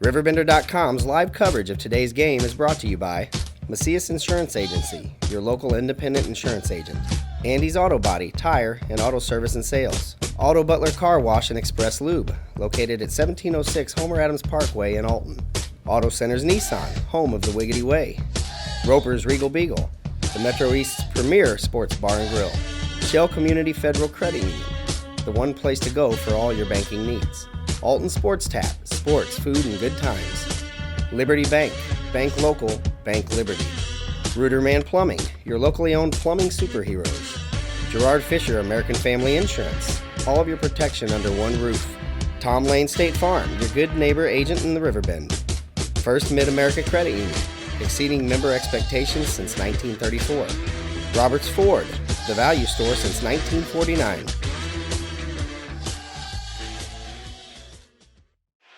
RiverBender.com's live coverage of today's game is brought to you by Macias Insurance Agency, your local independent insurance agent. Andy's Auto Body, Tire, and Auto Service and Sales. Auto Butler Car Wash and Express Lube, located at 1706 Homer Adams Parkway in Alton. Auto Centers Nissan, home of the Wiggity Way. Roper's Regal Beagle, the Metro East's premier sports bar and grill. Shell Community Federal Credit Union, the one place to go for all your banking needs. Alton Sports Tap, sports, food, and good times. Liberty Bank, bank local, bank Liberty. Ruderman Plumbing, your locally owned plumbing superheroes. Gerard Fisher, American Family Insurance, all of your protection under one roof. Tom Lane State Farm, your good neighbor agent in the Riverbend. First Mid-America Credit Union, exceeding member expectations since 1934. Roberts Ford, the value store since 1949.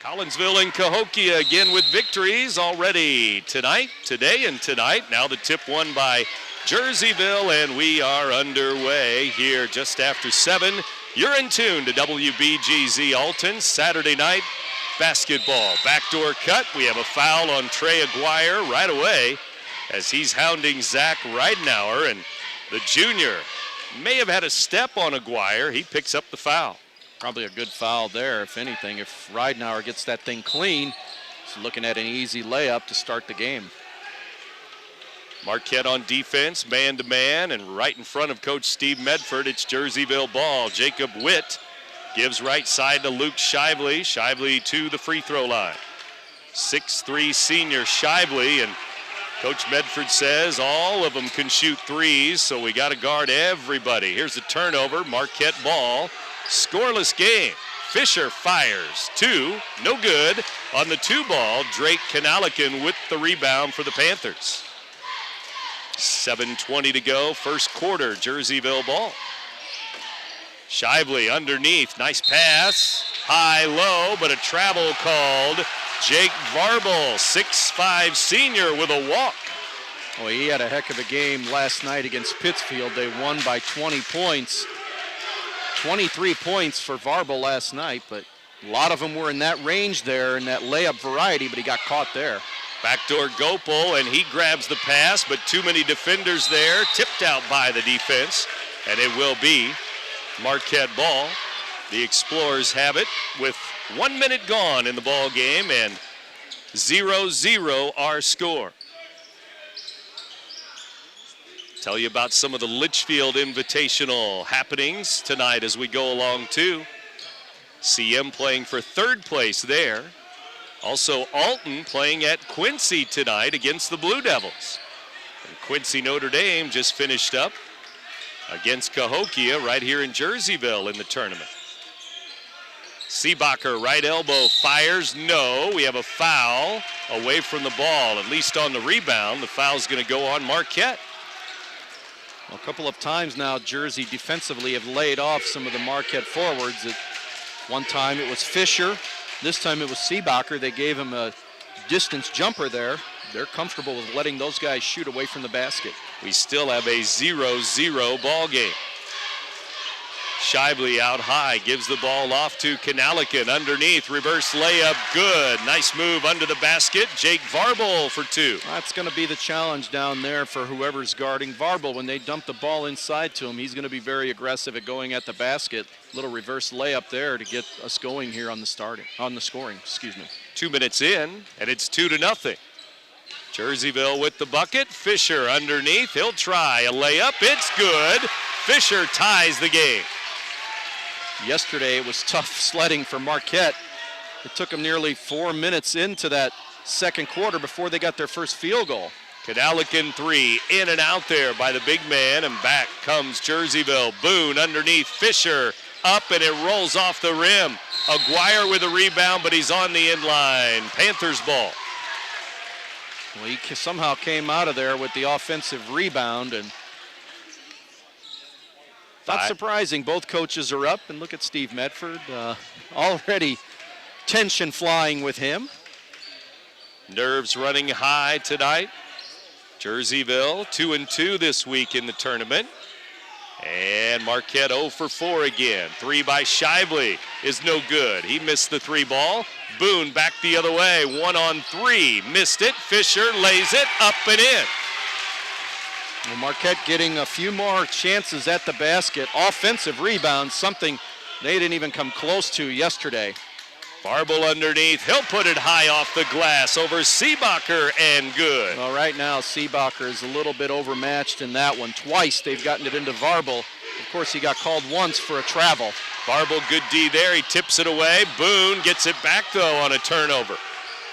Collinsville and Cahokia again with victories already today and tonight. Now the tip won by Jerseyville, and we are underway here just after 7. You're in tune to WBGZ Alton, Saturday night basketball. Backdoor cut. We have a foul on Trey Aguirre right away as he's hounding Zach Ridenauer, and the junior may have had a step on Aguirre. He picks up the foul. Probably a good foul there, if anything. If Ridenauer gets that thing clean, he's looking at an easy layup to start the game. Marquette on defense, man-to-man, and right in front of Coach Steve Medford, it's Jerseyville ball. Jacob Witt gives right side to Luke Shively. Shively to the free throw line. 6'3" senior Shively, and Coach Medford says all of them can shoot threes, so we got to guard everybody. Here's the turnover, Marquette ball. Scoreless game. Fisher fires. 2, no good. On the 2 ball, Drake Kanalikin with the rebound for the Panthers. 7:20 to go, first quarter, Jerseyville ball. Shively underneath, nice pass. High, low, but a travel called. Jake Varble, 6'5" senior with a walk. Well, he had a heck of a game last night against Pittsfield. They won by 20 points. 23 points for Varble last night, but a lot of them were in that range there in that layup variety, but he got caught there. Backdoor Gopal, and he grabs the pass, but too many defenders there. Tipped out by the defense, and it will be Marquette ball. The Explorers have it with 1 minute gone in the ball game, and 0-0 our score. Tell you about some of the Litchfield Invitational happenings tonight as we go along too. CM playing for 3rd place there. Also Alton playing at Quincy tonight against the Blue Devils. And Quincy Notre Dame just finished up against Cahokia right here in Jerseyville in the tournament. Seebacher, right elbow, fires, no. We have a foul away from the ball, at least on the rebound. The foul's gonna go on Marquette. Well, a couple of times now, Jersey defensively have laid off some of the Marquette forwards. At one time it was Fisher. This time it was Seebacher. They gave him a distance jumper there. They're comfortable with letting those guys shoot away from the basket. We still have a 0-0 ball game. Shively out high, gives the ball off to Kanalikin. Underneath, reverse layup, good. Nice move under the basket. Jake Varble for 2. That's going to be the challenge down there for whoever's guarding Varble. When they dump the ball inside to him, he's going to be very aggressive at going at the basket. Little reverse layup there to get us going here on the scoring, excuse me. 2 minutes in, and it's 2-0. Jerseyville with the bucket. Fisher underneath, he'll try a layup. It's good. Fisher ties the game. Yesterday it was tough sledding for Marquette. It took them nearly 4 minutes into that second quarter before they got their first field goal. Kanalikin 3, in and out there by the big man, and back comes Jerseyville. Boone underneath, Fisher up, and it rolls off the rim. Aguirre with a rebound, but he's on the end line. Panthers ball. Well, he somehow came out of there with the offensive rebound, and not surprising. Both coaches are up, and look at Steve Medford. Already tension flying with him. Nerves running high tonight. Jerseyville 2-2 this week in the tournament. And Marquette 0 for 4 again. 3 by Shively is no good. He missed the 3 ball. Boone back the other way. 1 on 3. Missed it. Fisher lays it up and in. Well, Marquette getting a few more chances at the basket. Offensive rebounds, something they didn't even come close to yesterday. Varble underneath. He'll put it high off the glass over Seebacher and good. Well, right now, Seebacher is a little bit overmatched in that one. Twice they've gotten it into Varble. Of course, he got called once for a travel. Varble, good D there. He tips it away. Boone gets it back, though, on a turnover.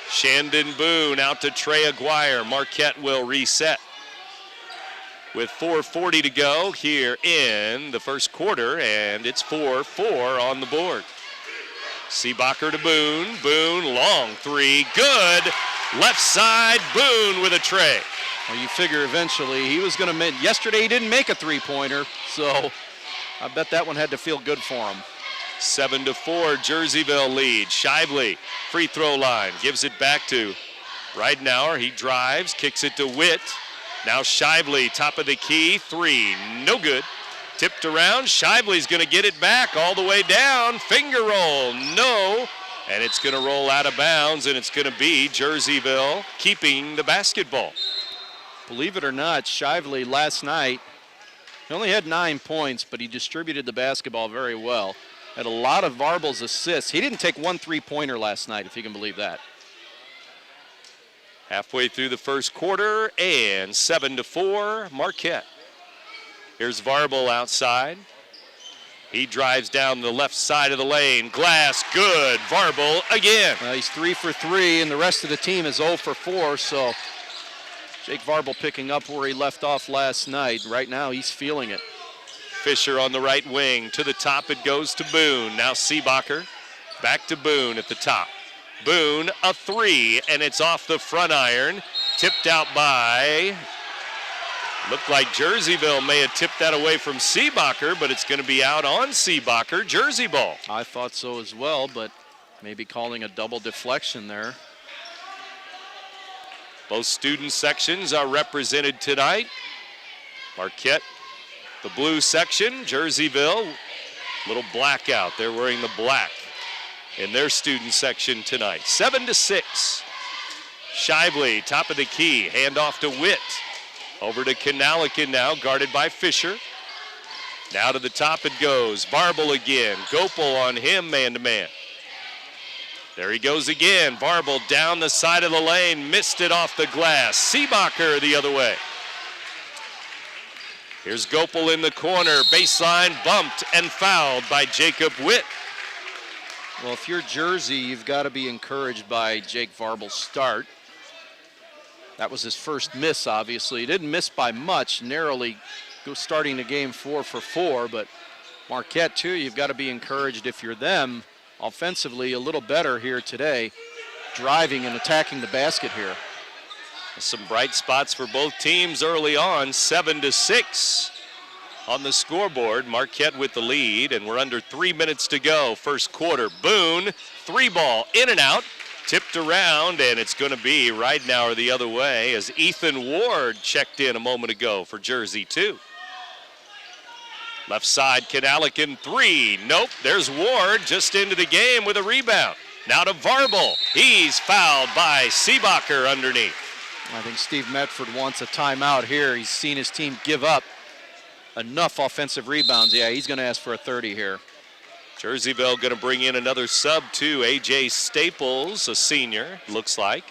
Shandon Boone out to Trey Aguirre. Marquette will reset. With 4:40 to go here in the first quarter, and it's 4-4 on the board. Seebacher to Boone. Boone, long 3, good. Left side, Boone with a tray. Well, you figure eventually he was going to make. Yesterday he didn't make a three-pointer, so I bet that one had to feel good for him. 7-4, Jerseyville lead. Shively, free throw line, gives it back to Reidenauer. He drives, kicks it to Witt. Now Shively, top of the key, 3, no good. Tipped around, Shively's going to get it back all the way down. Finger roll, no. And it's going to roll out of bounds, and it's going to be Jerseyville keeping the basketball. Believe it or not, Shively last night, he only had 9 points, but he distributed the basketball very well. Had a lot of Varble's assists. He didn't take 1 3-pointer last night, if you can believe that. Halfway through the first quarter, and 7-4, Marquette. Here's Varble outside. He drives down the left side of the lane. Glass, good. Varble again. He's 3 for 3, and the rest of the team is 0 for 4, so Jake Varble picking up where he left off last night. Right now, he's feeling it. Fisher on the right wing. To the top, it goes to Boone. Now Seebacher. Back to Boone at the top. Boone, a 3, and it's off the front iron. Tipped out by... Looked like Jerseyville may have tipped that away from Seebacher, but it's going to be out on Seebacher. Jersey ball. I thought so as well, but maybe calling a double deflection there. Both student sections are represented tonight. Marquette, the blue section. Jerseyville, little blackout. They're wearing the black in their student section tonight. 7-6. Shively, top of the key. Hand off to Witt. Over to Kanalikin now, guarded by Fisher. Now to the top it goes. Varble again. Gopel on him, man-to-man. There he goes again. Varble down the side of the lane. Missed it off the glass. Seebacher the other way. Here's Gopel in the corner. Baseline bumped and fouled by Jacob Witt. Well, if you're Jersey, you've got to be encouraged by Jake Varble's start. That was his first miss, obviously. He didn't miss by much, narrowly starting the game 4 for 4. But Marquette, too, you've got to be encouraged if you're them. Offensively, a little better here today, driving and attacking the basket here. Some bright spots for both teams early on. 7-6 on the scoreboard. Marquette with the lead, and we're under 3 minutes to go. First quarter. Boone, 3-ball, in and out. Tipped around, and it's going to be Reidenauer the other way as Ethan Ward checked in a moment ago for Jersey 2. Left side, Kanalikin, 3. Nope, there's Ward just into the game with a rebound. Now to Varble. He's fouled by Seebacher underneath. I think Steve Medford wants a timeout here. He's seen his team give up enough offensive rebounds. Yeah, he's going to ask for a 30 here. Jerseyville going to bring in another sub too. A.J. Staples, a senior, looks like.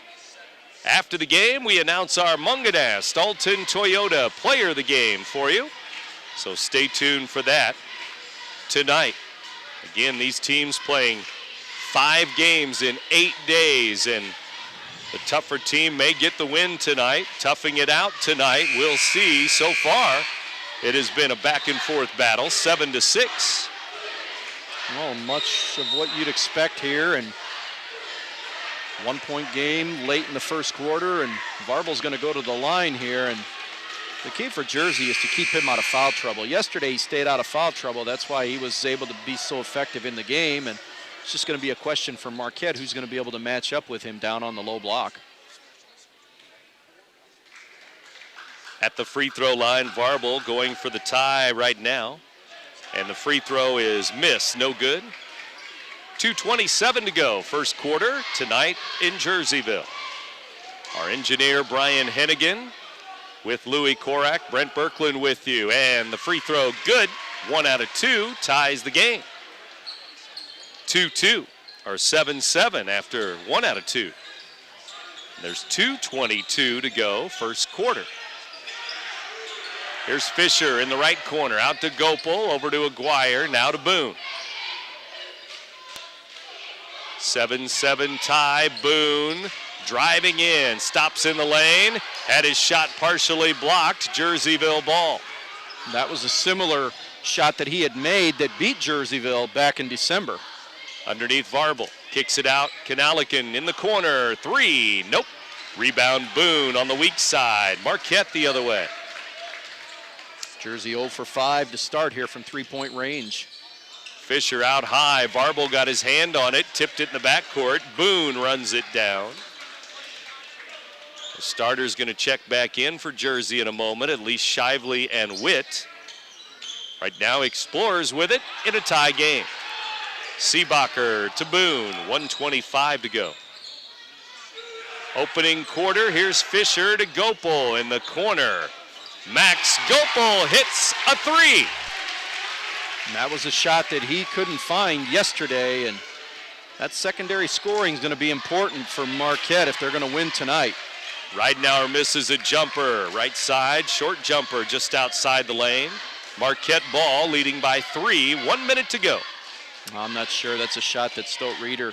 After the game, we announce our Munganast Alton Toyota player of the game for you. So stay tuned for that tonight. Again, these teams playing 5 games in 8 days, and the tougher team may get the win tonight. Toughing it out tonight, we'll see. So far, it has been a back and forth battle, 7-6. Well, much of what you'd expect here, and 1-point game late in the first quarter, and Varble's going to go to the line here, and the key for Jersey is to keep him out of foul trouble. Yesterday he stayed out of foul trouble. That's why he was able to be so effective in the game, and it's just going to be a question for Marquette who's going to be able to match up with him down on the low block. At the free throw line, Varble going for the tie right now. And the free throw is missed, no good. 2:27 to go, first quarter tonight in Jerseyville. Our engineer, Brian Hennigan, with Louis Korak, Brent Birkland with you. And the free throw good, 1 out of 2, ties the game. 2-2, or 7-7 after 1 out of 2. There's 2:22 to go, first quarter. Here's Fisher in the right corner, out to Gopel, over to Aguirre, now to Boone. 7-7 tie, Boone driving in, stops in the lane, had his shot partially blocked, Jerseyville ball. That was a similar shot that he had made that beat Jerseyville back in December. Underneath Varble, kicks it out, Kanalikin in the corner, 3, nope. Rebound Boone on the weak side, Marquette the other way. Jersey 0 for 5 to start here from three-point range. Fisher out high, Varble got his hand on it, tipped it in the backcourt, Boone runs it down. The starter's going to check back in for Jersey in a moment, at least Shively and Witt. Right now, Explorers with it in a tie game. Seebacher to Boone, 1:25 to go. Opening quarter, here's Fisher to Gopel in the corner. Max Gopel hits a 3. And that was a shot that he couldn't find yesterday, and that secondary scoring is going to be important for Marquette if they're going to win tonight. Ridenauer misses a jumper, right side, short jumper just outside the lane. Marquette ball leading by 3, 1 minute to go. I'm not sure that's a shot that Stolt Reeder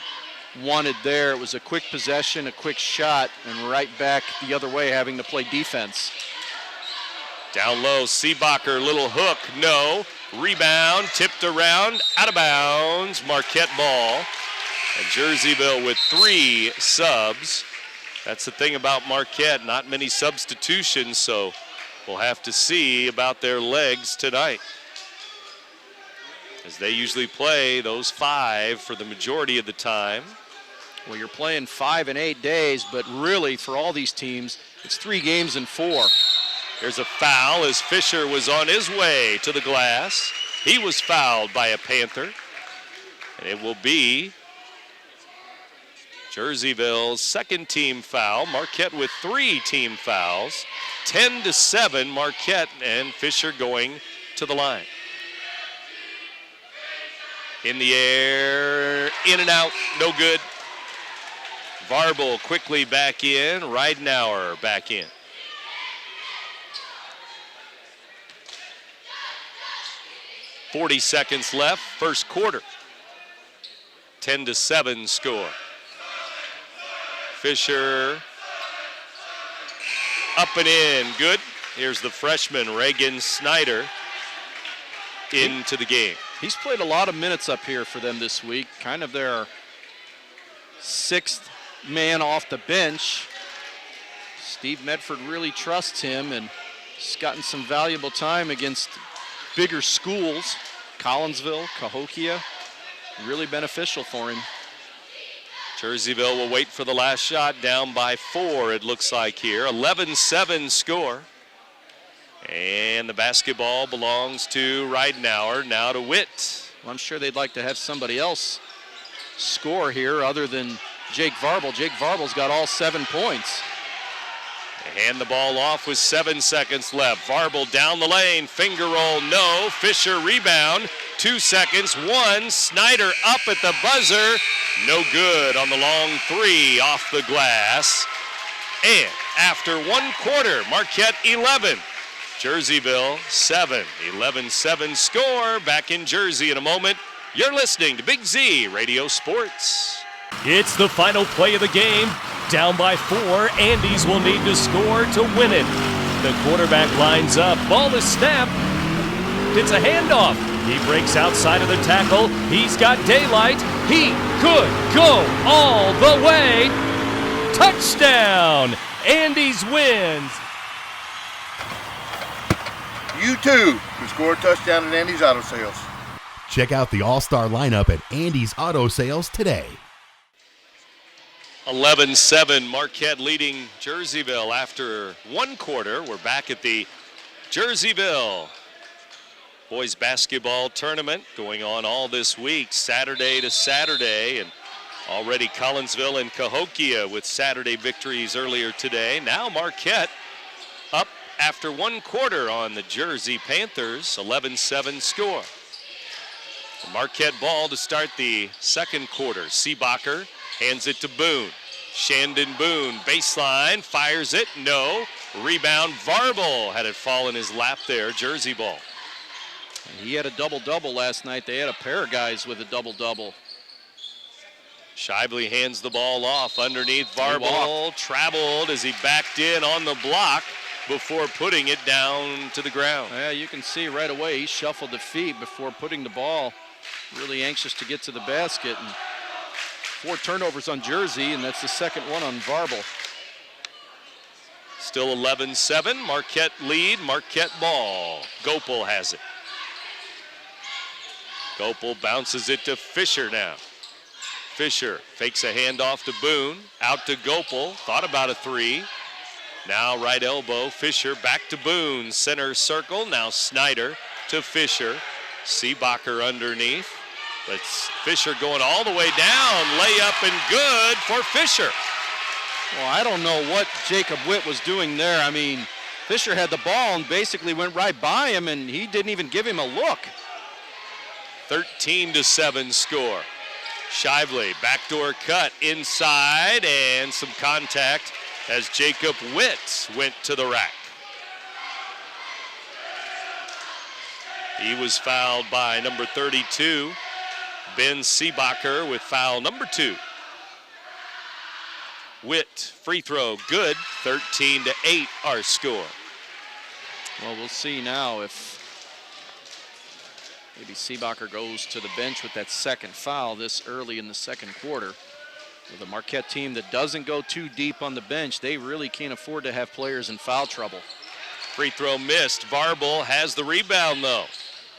wanted there. It was a quick possession, a quick shot, and right back the other way having to play defense. Down low, Seebacher, little hook, no. Rebound, tipped around, out of bounds, Marquette ball. And Jerseyville with 3 subs. That's the thing about Marquette, not many substitutions, so we'll have to see about their legs tonight, as they usually play those 5 for the majority of the time. Well, you're playing 5 in 8 days, but really for all these teams, it's 3 games in 4. There's a foul as Fisher was on his way to the glass. He was fouled by a Panther. And it will be Jerseyville's second team foul. Marquette with 3 team fouls. 10-7 Marquette, and Fisher going to the line. In the air, in and out, no good. Varble quickly back in, Ridenauer back in. .40 seconds left, first quarter. 10-7 score. Fisher up and in, good. Here's the freshman, Reagan Snyder, into the game. He's played a lot of minutes up here for them this week, kind of their 6th man off the bench. Steve Medford really trusts him, and he's gotten some valuable time against bigger schools, Collinsville, Cahokia, really beneficial for him. Jerseyville will wait for the last shot, down by 4 it looks like here. 11-7 score. And the basketball belongs to Ridenauer, now to Witt. Well, I'm sure they'd like to have somebody else score here other than Jake Varble. Jake Varble's got all 7 points. They hand the ball off with 7 seconds left. Varble down the lane, finger roll, no. Fisher rebound, 2 seconds, 1. Snyder up at the buzzer, no good on the long 3 off the glass. And after 1 quarter, Marquette 11, Jerseyville 7. 11-7 score. Back in Jersey in a moment. You're listening to Big Z Radio Sports. It's the final play of the game. Down by 4, Andes will need to score to win it. The quarterback lines up, ball is snapped. It's a handoff. He breaks outside of the tackle. He's got daylight. He could go all the way. Touchdown! Andes wins. You too can score a touchdown at Andy's Auto Sales. Check out the all-star lineup at Andy's Auto Sales today. 11-7, Marquette leading Jerseyville after one quarter. We're back at the Jerseyville boys basketball tournament going on all this week, Saturday to Saturday, and already Collinsville and Cahokia with Saturday victories earlier today. Now Marquette up after one quarter on the Jersey Panthers, 11-7 score. The Marquette ball to start the second quarter. Seebacher hands it to Boone. Shandon Boone, baseline, fires it, no. Rebound, Varble had it fall in his lap there, Jersey ball. He had a double-double last night. They had a pair of guys with a double-double. Shively hands the ball off underneath. Varble traveled as he backed in on the block before putting it down to the ground. Yeah, you can see right away he shuffled the feet before putting the ball. Really anxious to get to the basket. And 4 turnovers on Jersey, and that's the second one on Varble. Still 11-7, Marquette lead, Marquette ball. Gopel has it. Gopel bounces it to Fisher now. Fisher fakes a handoff to Boone, out to Gopel, thought about a 3. Now right elbow, Fisher back to Boone, center circle, now Snyder to Fisher. Seebacher underneath, but Fisher going all the way down, layup and good for Fisher. Well, I don't know what Jacob Witt was doing there. I mean, Fisher had the ball and basically went right by him, and he didn't even give him a look. 13-7 score. Shively, backdoor cut inside, and some contact as Jacob Witt went to the rack. He was fouled by number 32, Ben Seebacher, with foul number 2. Witt, free throw, good. 13-8 our score. Well, we'll see now if maybe Seebacher goes to the bench with that second foul this early in the second quarter. With a Marquette team that doesn't go too deep on the bench, they really can't afford to have players in foul trouble. Free throw missed. Varble has the rebound, though.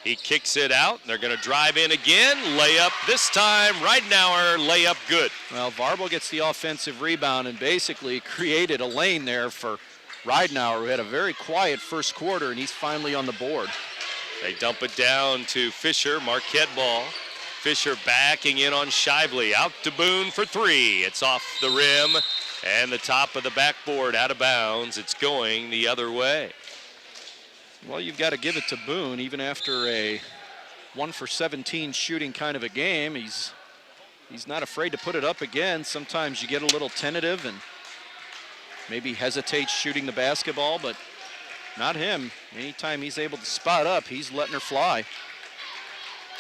He kicks it out. They're going to drive in again. Layup this time. Ridenour, layup good. Well, Varble gets the offensive rebound and basically created a lane there for Ridenour, who had a very quiet first quarter, and he's finally on the board. They dump it down to Fisher, Marquette ball. Fisher backing in on Shively. Out to Boone for 3. It's off the rim and the top of the backboard, out of bounds. It's going the other way. Well, you've got to give it to Boone. Even after a 1 for 17 shooting kind of a game, he's not afraid to put it up again. Sometimes you get a little tentative and maybe hesitates shooting the basketball, but not him. Anytime he's able to spot up, he's letting her fly.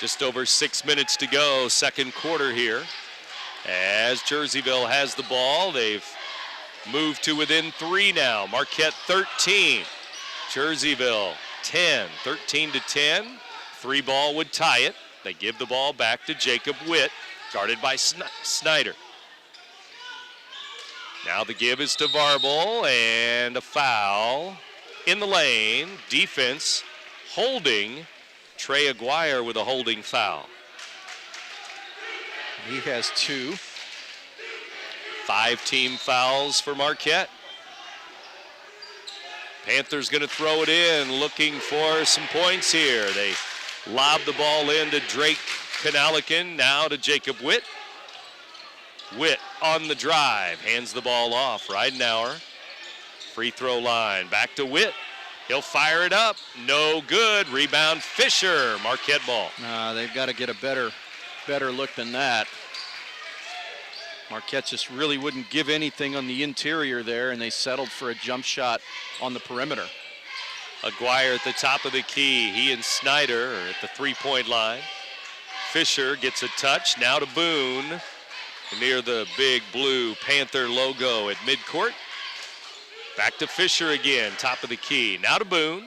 Just over 6 minutes to go, second quarter here. As Jerseyville has the ball, they've moved to within 3 now. Marquette 13. Jerseyville 10, 13-10. 3 ball would tie it. They give the ball back to Jacob Witt, guarded by Snyder. Now the give is to Varble, and a foul in the lane. Defense holding. Trey Aguirre with a holding foul. He has 2. 5 team fouls for Marquette. Panthers going to throw it in, looking for some points here. They lob the ball in to Drake Kanalikin, now to Jacob Witt. Witt on the drive, hands the ball off. Ridenour, free throw line, back to Witt. He'll fire it up, no good. Rebound Fisher, Marquette ball. They've got to get a better look than that. Marquette just really wouldn't give anything on the interior there, and they settled for a jump shot on the perimeter. Aguirre at the top of the key. He and Snyder are at the three-point line. Fisher gets a touch, now to Boone, near the big blue Panther logo at midcourt. Back to Fisher again, top of the key. Now to Boone.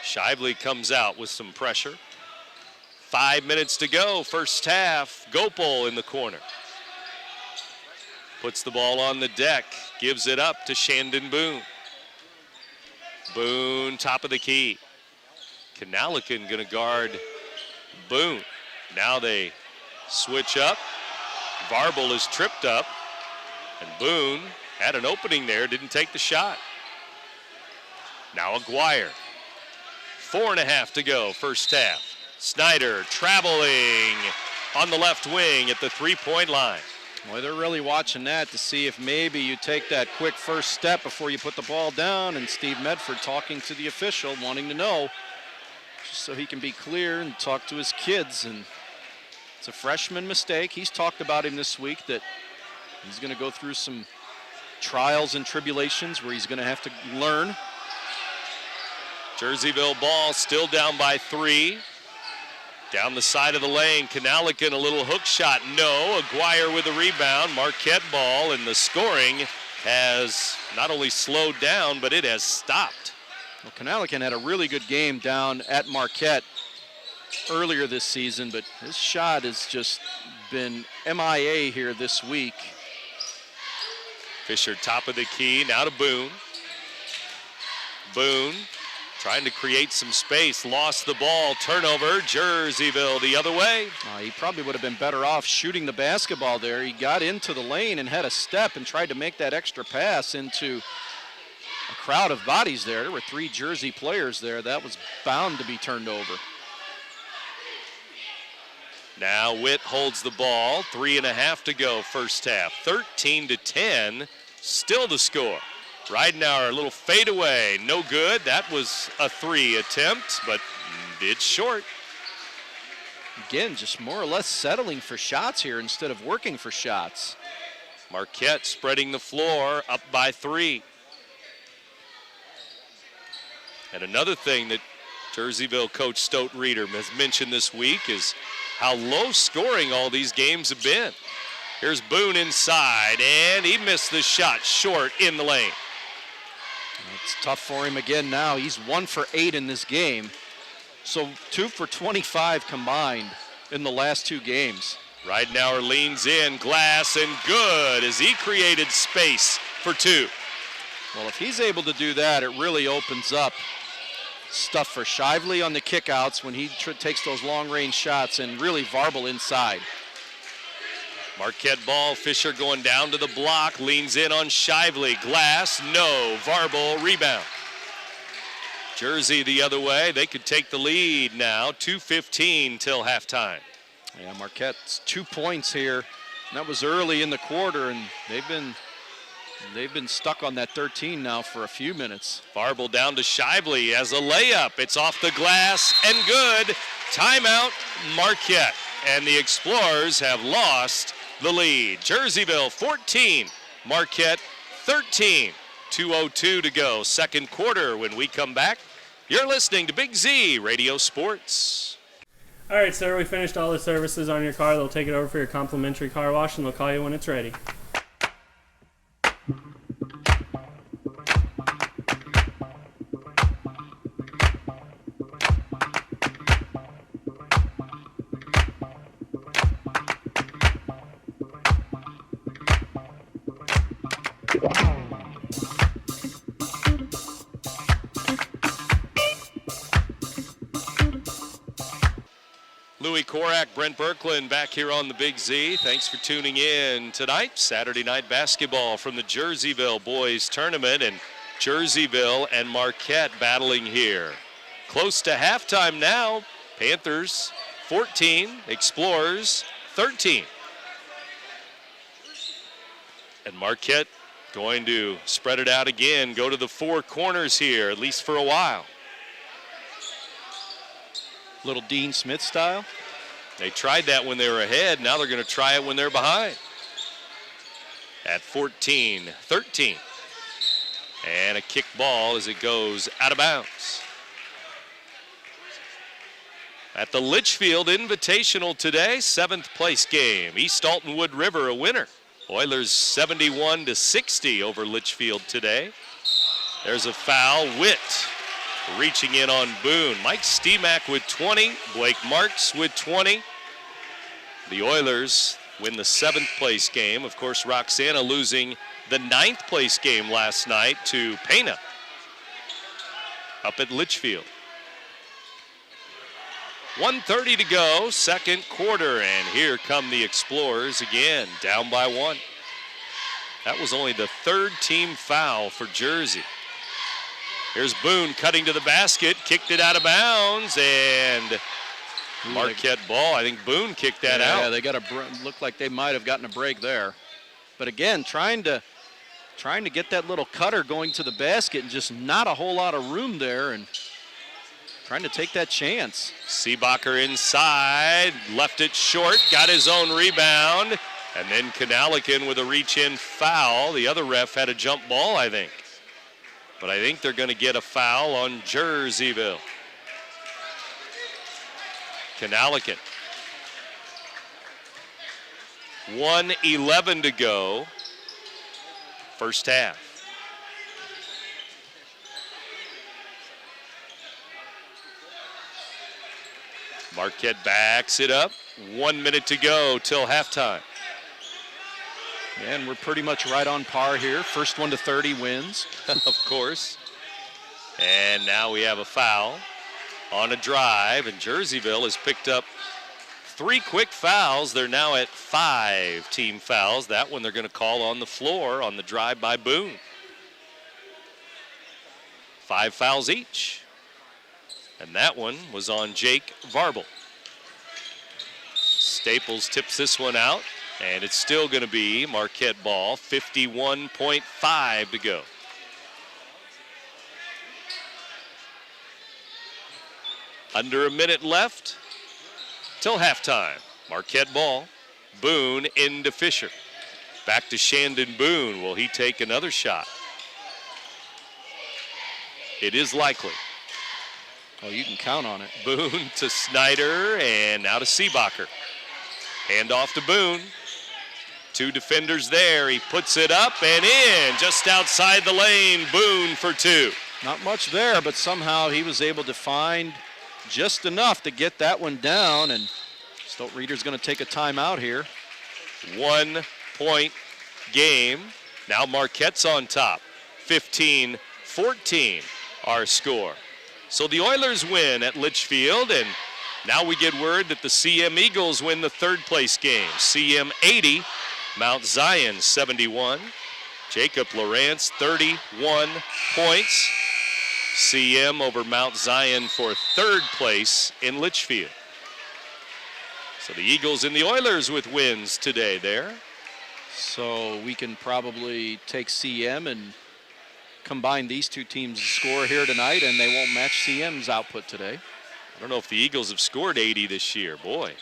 Shively comes out with some pressure. 5 minutes to go, first half. Gopel in the corner. Puts the ball on the deck, gives it up to Shandon Boone. Boone, top of the key. Kanalikin gonna guard Boone. Now they switch up. Varble is tripped up. And Boone had an opening there, didn't take the shot. Now Aguirre. 4.5 to go, first half. Snyder traveling on the left wing at the three-point line. Well, they're really watching that to see if maybe you take that quick first step before you put the ball down, and Steve Medford talking to the official, wanting to know, just so he can be clear and talk to his kids. And it's a freshman mistake. He's talked about him this week that he's going to go through some trials and tribulations where he's going to have to learn. Jerseyville ball still down by 3. Down the side of the lane, Kanalikin a little hook shot, no. Aguirre with a rebound, Marquette ball, and the scoring has not only slowed down, but it has stopped. Well, Kanalikin had a really good game down at Marquette earlier this season, but his shot has just been MIA here this week. Fisher top of the key, now to Boone. Boone trying to create some space, lost the ball, turnover, Jerseyville the other way. He probably would have been better off shooting the basketball there. He got into the lane and had a step and tried to make that extra pass into a crowd of bodies there. There were 3 Jersey players there. That was bound to be turned over. Now Witt holds the ball, 3.5 to go first half. 13-10, still the score. Ridenour, a little fadeaway, no good. That was a 3 attempt, but it's short. Again, just more or less settling for shots here instead of working for shots. Marquette spreading the floor, up by 3. And another thing that Jerseyville coach Stote Reeder has mentioned this week is how low scoring all these games have been. Here's Boone inside, and he missed the shot short in the lane. It's tough for him again now. He's 1 for 8 in this game. So 2 for 25 combined in the last 2 games. Ridenour leans in, glass, and good as he created space for 2. Well, if he's able to do that, it really opens up stuff for Shively on the kickouts when he takes those long-range shots, and really Varble inside. Marquette ball, Fisher going down to the block, leans in on Shively, glass, no, Varble rebound. Jersey the other way, they could take the lead now, 2:15 till halftime. Yeah, Marquette's 2 points here. And that was early in the quarter, and they've been stuck on that 13 now for a few minutes. Varble down to Shively as a layup. It's off the glass and good. Timeout, Marquette. And the Explorers have lost the lead. Jerseyville 14, Marquette 13. 2:02 to go, second quarter. When we come back, you're listening to Big Z Radio Sports. All right, sir, we finished all the services on your car. They'll take it over for your complimentary car wash, and they'll call you when it's ready. Louis Korak, Brent Birkeland back here on the Big Z. Thanks for tuning in tonight. Saturday night basketball from the Jerseyville Boys Tournament, and Jerseyville and Marquette battling here. Close to halftime now. Panthers 14, Explorers 13. And Marquette going to spread it out again, go to the 4 corners here, at least for a while. Little Dean Smith style. They tried that when they were ahead. Now they're going to try it when they're behind. At 14-13. And a kick ball as it goes out of bounds. At the Litchfield Invitational today, 7th place game. East Altonwood River a winner. Oilers 71-60 over Litchfield today. There's a foul. Witt reaching in on Boone. Mike Steemack with 20. Blake Marks with 20. The Oilers win the 7th place game. Of course, Roxana losing the 9th place game last night to Pena up at Litchfield. 1:30 to go, second quarter, and here come the Explorers again, down by 1. That was only the third team foul for Jersey. Here's Boone cutting to the basket, kicked it out of bounds, and Marquette ball. I think Boone kicked that out. Yeah, they got looked like they might have gotten a break there. But again, trying to get that little cutter going to the basket and just not a whole lot of room there and trying to take that chance. Seebacher inside, left it short, got his own rebound, and then Kanalikin with a reach-in foul. The other ref had a jump ball, I think. But I think they're going to get a foul on Jerseyville. Kanalikin. 1:11 to go. First half. Marquette backs it up. 1 minute to go till halftime. And we're pretty much right on par here. First one to 30 wins. Of course. And now we have a foul on a drive, and Jerseyville has picked up 3 quick fouls. They're now at 5 team fouls. That one they're going to call on the floor on the drive by Boone. 5 fouls each. And that one was on Jake Varble. Staples tips this one out, and it's still going to be Marquette ball. 51.5 to go. Under a minute left till halftime. Marquette ball. Boone into Fisher. Back to Shandon Boone. Will he take another shot? It is likely. Oh, you can count on it. Boone to Snyder, and now to Seebacher. Hand off to Boone. 2 defenders there. He puts it up and in, just outside the lane. Boone for 2. Not much there, but somehow he was able to find just enough to get that one down, and Stolt Reader's going to take a timeout here. 1 point game. Now Marquette's on top. 15-14 our score. So the Oilers win at Litchfield, and now we get word that the CM Eagles win the 3rd place game. CM 80, Mount Zion 71. Jacob Lawrence 31 points. CM over Mount Zion for 3rd place in Litchfield. So the Eagles and the Oilers with wins today there. So we can probably take CM and combine these 2 teams' score here tonight, and they won't match CM's output today. I don't know if the Eagles have scored 80 this year. Boy.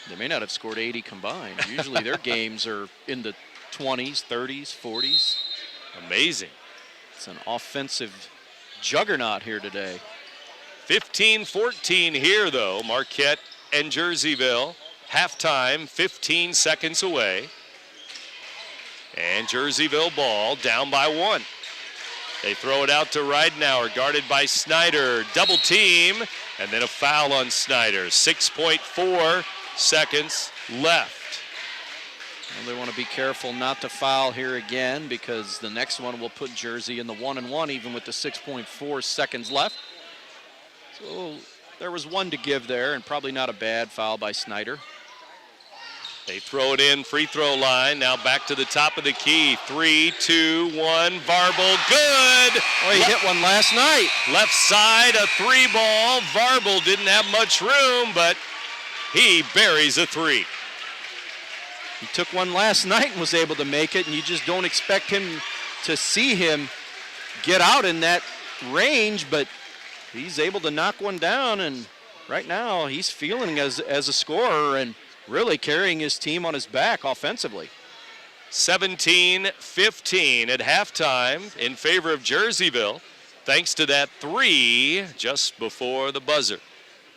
They may not have scored 80 combined. Usually their games are in the 20s, 30s, 40s. Amazing. It's an offensive juggernaut here today. 15-14 here, though. Marquette and Jerseyville. Halftime, 15 seconds away. And Jerseyville ball down by 1. They throw it out to Ridenauer, guarded by Snyder. Double team, and then a foul on Snyder. 6.4 seconds left. Well, they want to be careful not to foul here again, because the next one will put Jersey in the 1-and-1, even with the 6.4 seconds left. So there was 1 to give there, and probably not a bad foul by Snyder. They throw it in, free throw line. Now back to the top of the key. 3, 2, 1. Varble, good. Oh, he hit one last night. Left side, a 3 ball. Varble didn't have much room, but he buries a 3. He took one last night and was able to make it, and you just don't expect him to see him get out in that range, but he's able to knock one down, and right now he's feeling as a scorer and really carrying his team on his back offensively. 17-15 at halftime in favor of Jerseyville, thanks to that 3 just before the buzzer.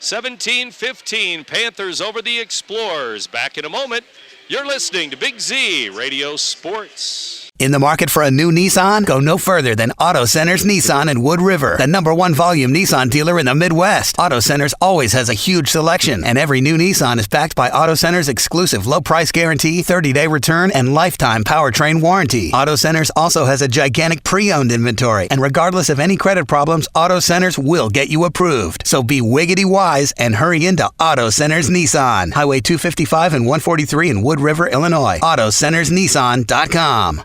17-15, Panthers over the Explorers. Back in a moment. You're listening to Big Z Radio Sports. In the market for a new Nissan? Go no further than Auto Center's Nissan in Wood River, the #1 volume Nissan dealer in the Midwest. Auto Center's always has a huge selection, and every new Nissan is backed by Auto Center's exclusive low price guarantee, 30-day return, and lifetime powertrain warranty. Auto Center's also has a gigantic pre-owned inventory, and regardless of any credit problems, Auto Center's will get you approved. So be wiggity wise and hurry into Auto Center's Nissan, Highway 255 and 143 in Wood River, Illinois. AutoCentersNissan.com.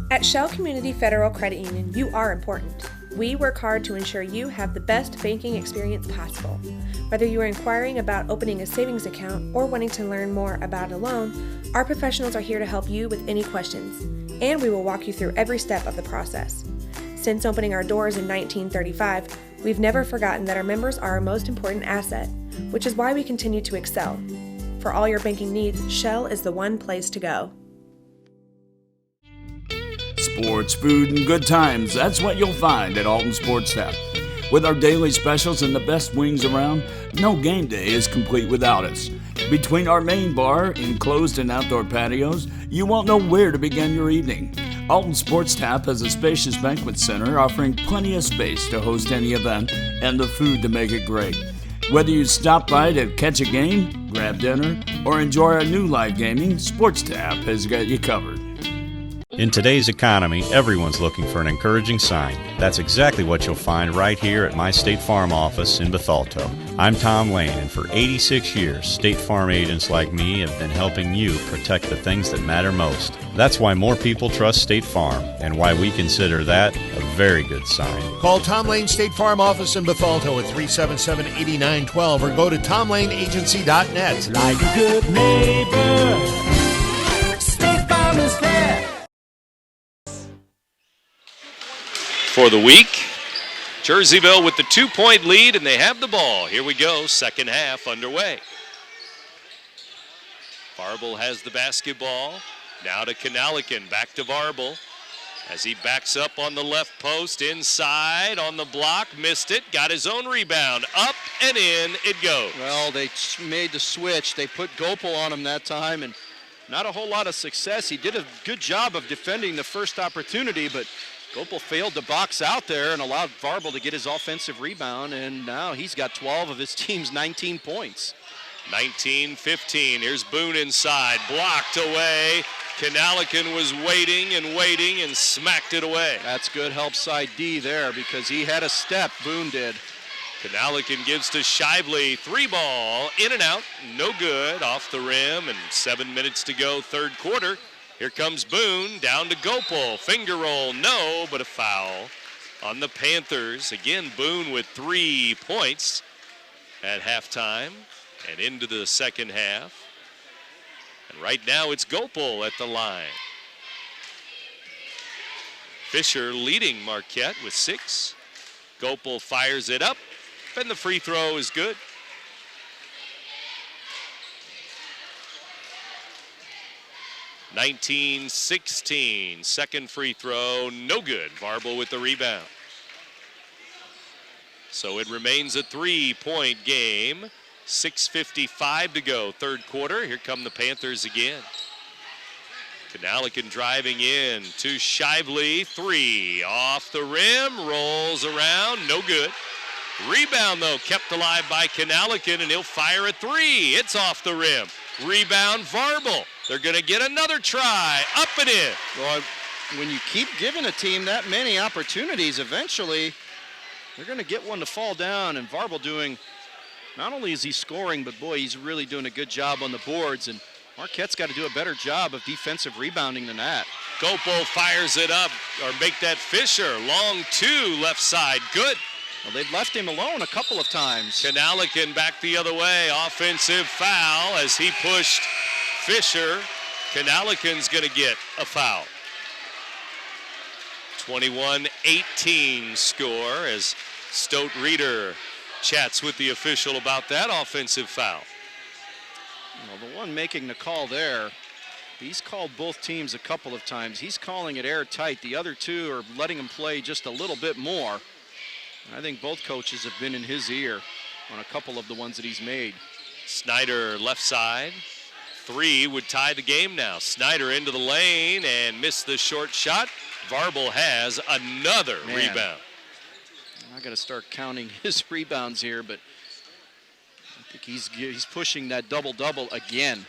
At Shell Community Federal Credit Union, you are important. We work hard to ensure you have the best banking experience possible. Whether you are inquiring about opening a savings account or wanting to learn more about a loan, our professionals are here to help you with any questions, and we will walk you through every step of the process. Since opening our doors in 1935, we've never forgotten that our members are our most important asset, which is why we continue to excel. For all your banking needs, Shell is the one place to go. Sports, food, and good times, that's what you'll find at Alton Sports Tap. With our daily specials and the best wings around, no game day is complete without us. Between our main bar, enclosed and outdoor patios, you won't know where to begin your evening. Alton Sports Tap has a spacious banquet center offering plenty of space to host any event and the food to make it great. Whether you stop by to catch a game, grab dinner, or enjoy our new live gaming, Sports Tap has got you covered. In today's economy, everyone's looking for an encouraging sign. That's exactly what you'll find right here at my State Farm office in Bethalto. I'm Tom Lane, and for 86 years, State Farm agents like me have been helping you protect the things that matter most. That's why more people trust State Farm, and why we consider that a very good sign. Call Tom Lane State Farm office in Bethalto at 377-8912 or go to tomlaneagency.net. Like a good neighbor, State Farm is there. For the week, Jerseyville with the 2-point lead, and they have the ball. Here we go, second half underway. Varble has the basketball. Now to Kanalikin, back to Varble. As he backs up on the left post, inside, on the block, missed it, got his own rebound. Up and in it goes. Well, they made the switch. They put Gopal on him that time, and not a whole lot of success. He did a good job of defending the first opportunity, but Gopal failed to box out there and allowed Varble to get his offensive rebound, and now he's got 12 of his team's 19 points. 19-15. Here's Boone inside, blocked away. Kanalikin was waiting and smacked it away. That's good help side D there because he had a step, Boone did. Kanalikin gives to Shively, 3-ball, in and out, no good, off the rim, and 7 minutes to go, third quarter. Here comes Boone, down to Gopal, finger roll, no, but a foul on the Panthers. Again, Boone with 3 points at halftime and into the second half. And right now it's Gopal at the line. Fisher leading Marquette with 6. Gopal fires it up, and the free throw is good. (19-16), second free throw, no good. Varble with the rebound. So it remains a 3-point game. 6:55 to go, third quarter. Here come the Panthers again. Kanalikin driving in to Shively, 3, off the rim, rolls around, no good. Rebound though, kept alive by Kanalikin, and he'll fire a 3. It's off the rim. Rebound, Varble. They're going to get another try. Up and in. Well, when you keep giving a team that many opportunities, eventually they're going to get one to fall down. And Varble doing, not only is he scoring, but boy, he's really doing a good job on the boards. And Marquette's got to do a better job of defensive rebounding than that. Gopal fires it up, or make that Fisher. Long 2, left side, good. Well, they've left him alone a couple of times. Kanalikin back the other way. Offensive foul as he pushed Fisher. Kanalikin's going to get a foul. 21-18 score as Stote Reeder chats with the official about that offensive foul. Well, the one making the call there, he's called both teams a couple of times. He's calling it airtight. The other two are letting him play just a little bit more. I think both coaches have been in his ear on a couple of the ones that he's made. Snyder left side. 3 would tie the game now. Snyder into the lane and missed the short shot. Varble has another rebound. I got to start counting his rebounds here, but I think he's pushing that double-double again.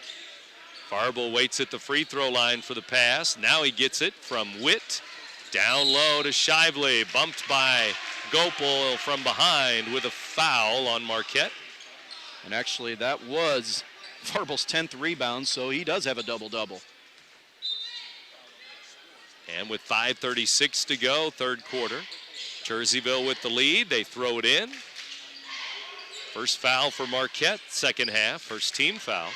Varble waits at the free throw line for the pass. Now he gets it from Witt. Down low to Shively, bumped by Gopal from behind with a foul on Marquette. And actually that was Varble's 10th rebound, so he does have a double-double. And with 5:36 to go, third quarter, Jerseyville with the lead. They throw it in. First foul for Marquette, second half, first team foul.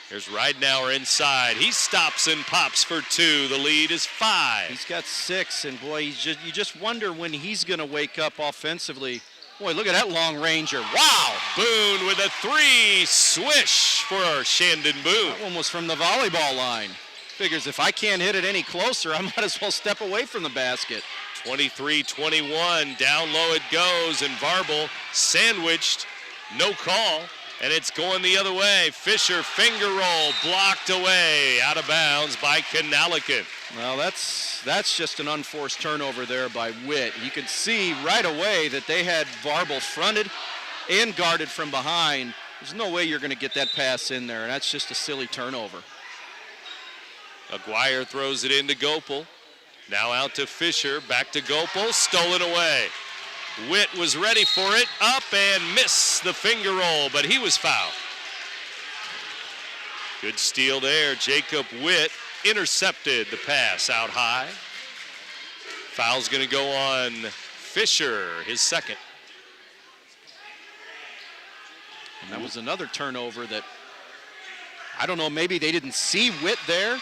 Here's Ridenauer inside. He stops and pops for 2. The lead is 5. He's got 6, and boy, you just wonder when he's going to wake up offensively. Boy, look at that long ranger. Wow! Boone with a 3. Swish for Shandon Boone. That one was from the volleyball line. Figures if I can't hit it any closer, I might as well step away from the basket. 23-21, down low it goes, and Varble sandwiched, no call, and it's going the other way. Fisher finger roll, blocked away, out of bounds by Kanalikan. Well, that's just an unforced turnover there by Witt. You could see right away that they had Varble fronted and guarded from behind. There's no way you're going to get that pass in there, and that's just a silly turnover. Aguirre throws it into Gopel. Now out to Fisher, back to Gopel, stolen away. Witt was ready for it, up and missed the finger roll, but he was fouled. Good steal there. Jacob Witt intercepted the pass out high. Foul's going to go on Fisher, his second. And that was another turnover that, I don't know, maybe they didn't see Witt there.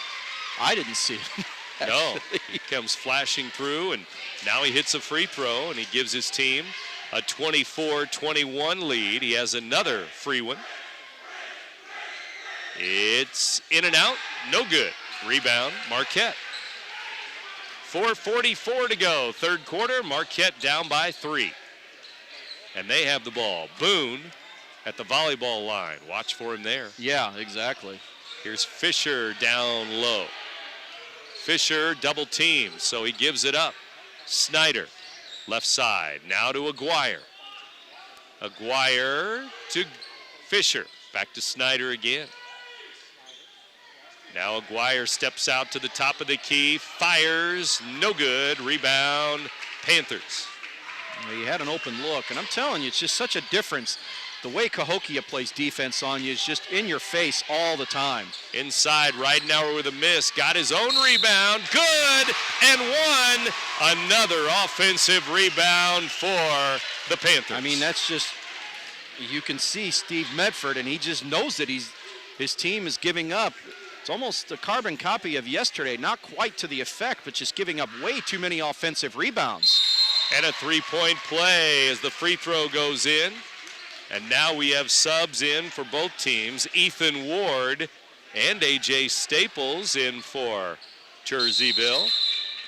I didn't see him. No, he comes flashing through, and now he hits a free throw, and he gives his team a 24-21 lead. He has another free one. It's in and out, no good. Rebound, Marquette. 4:44 to go, third quarter. Marquette down by 3. And they have the ball. Boone at the volleyball line. Watch for him there. Yeah, exactly. Here's Fisher down low. Fisher double team, so he gives it up. Snyder, left side, now to Aguirre. Aguirre to Fisher, back to Snyder again. Now Aguirre steps out to the top of the key, fires, no good, rebound, Panthers. He had an open look, and I'm telling you, it's just such a difference. The way Cahokia plays defense on you is just in your face all the time. Inside, Ridenauer with a miss, got his own rebound, good, and one. Another offensive rebound for the Panthers. I mean, that's just, you can see Steve Medford, and he just knows that his team is giving up. It's almost a carbon copy of yesterday, not quite to the effect, but just giving up way too many offensive rebounds. And a three-point play as the free throw goes in. And now we have subs in for both teams. Ethan Ward and A.J. Staples in for Jerseyville.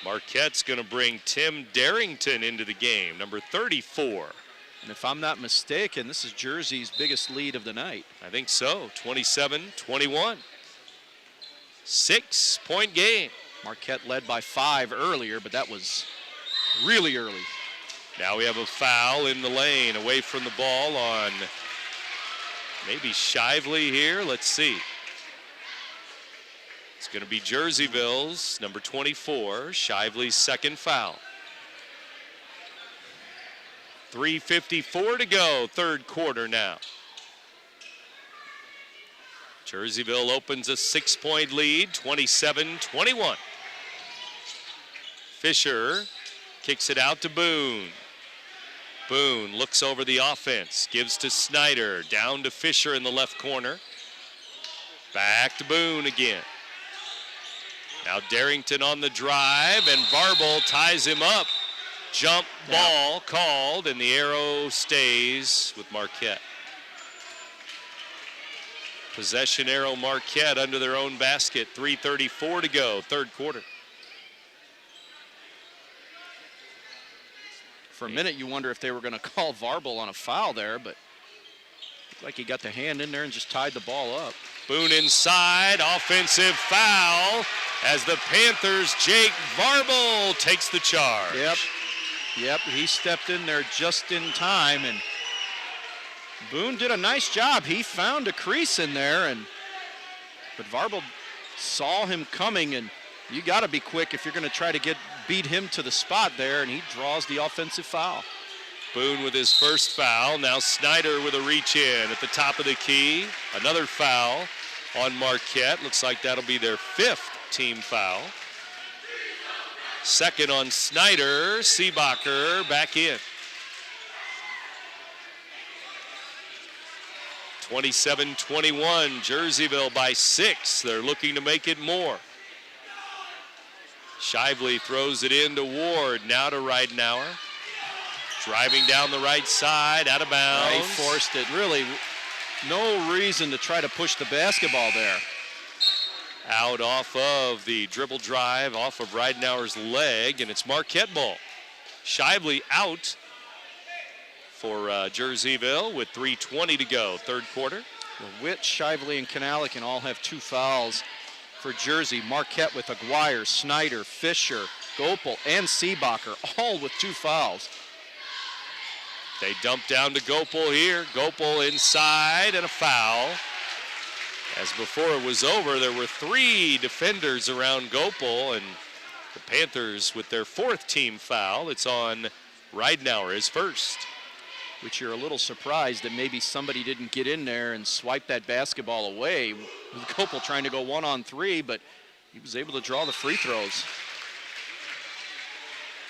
Marquette's going to bring Tim Darrington into the game, number 34. And if I'm not mistaken, this is Jersey's biggest lead of the night. I think so, 27-21. 6-point game. Marquette led by 5 earlier, but that was really early. Now we have a foul in the lane, away from the ball on maybe Shively here. Let's see. It's going to be Jerseyville's number 24, Shively's second foul. 3:54 to go, third quarter now. Jerseyville opens a 6-point lead, 27-21. Fisher kicks it out to Boone. Boone looks over the offense, gives to Snyder, down to Fisher in the left corner. Back to Boone again. Now Darrington on the drive, and Varble ties him up. Jump ball called, and the arrow stays with Marquette. Possession arrow Marquette under their own basket. 3:34 to go, third quarter. For a minute, you wonder if they were going to call Varble on a foul there, but looked like he got the hand in there and just tied the ball up. Boone inside, offensive foul as the Panthers' Jake Varble takes the charge. Yep, he stepped in there just in time, and Boone did a nice job. He found a crease in there, but Varble saw him coming, and you got to be quick if you're going to try to beat him to the spot there, and he draws the offensive foul. Boone with his first foul. Now Snyder with a reach in at the top of the key. Another foul on Marquette. Looks like that'll be their 5th team foul. Second on Snyder. Seebacher back in. 27-21, Jerseyville by 6. They're looking to make it more. Shively throws it into Ward, now to Ridenour. Driving down the right side, out of bounds. He forced it. Really, no reason to try to push the basketball there. Out off of the dribble drive, off of Ridenour's leg, and it's Marquette ball. Shively out for Jerseyville with 3:20 to go, third quarter. Well, Witt, Shively, and Canalican all have 2 fouls for Jersey. Marquette with Aguirre, Snyder, Fisher, Gopel, and Seebacher, all with 2 fouls. They dump down to Gopel here. Gopel inside and a foul. As before it was over, there were 3 defenders around Gopel, and the Panthers with their 4th team foul. It's on Ridenour, his first. Which you're a little surprised that maybe somebody didn't get in there and swipe that basketball away. With Gopel trying to go 1-on-3, but he was able to draw the free throws.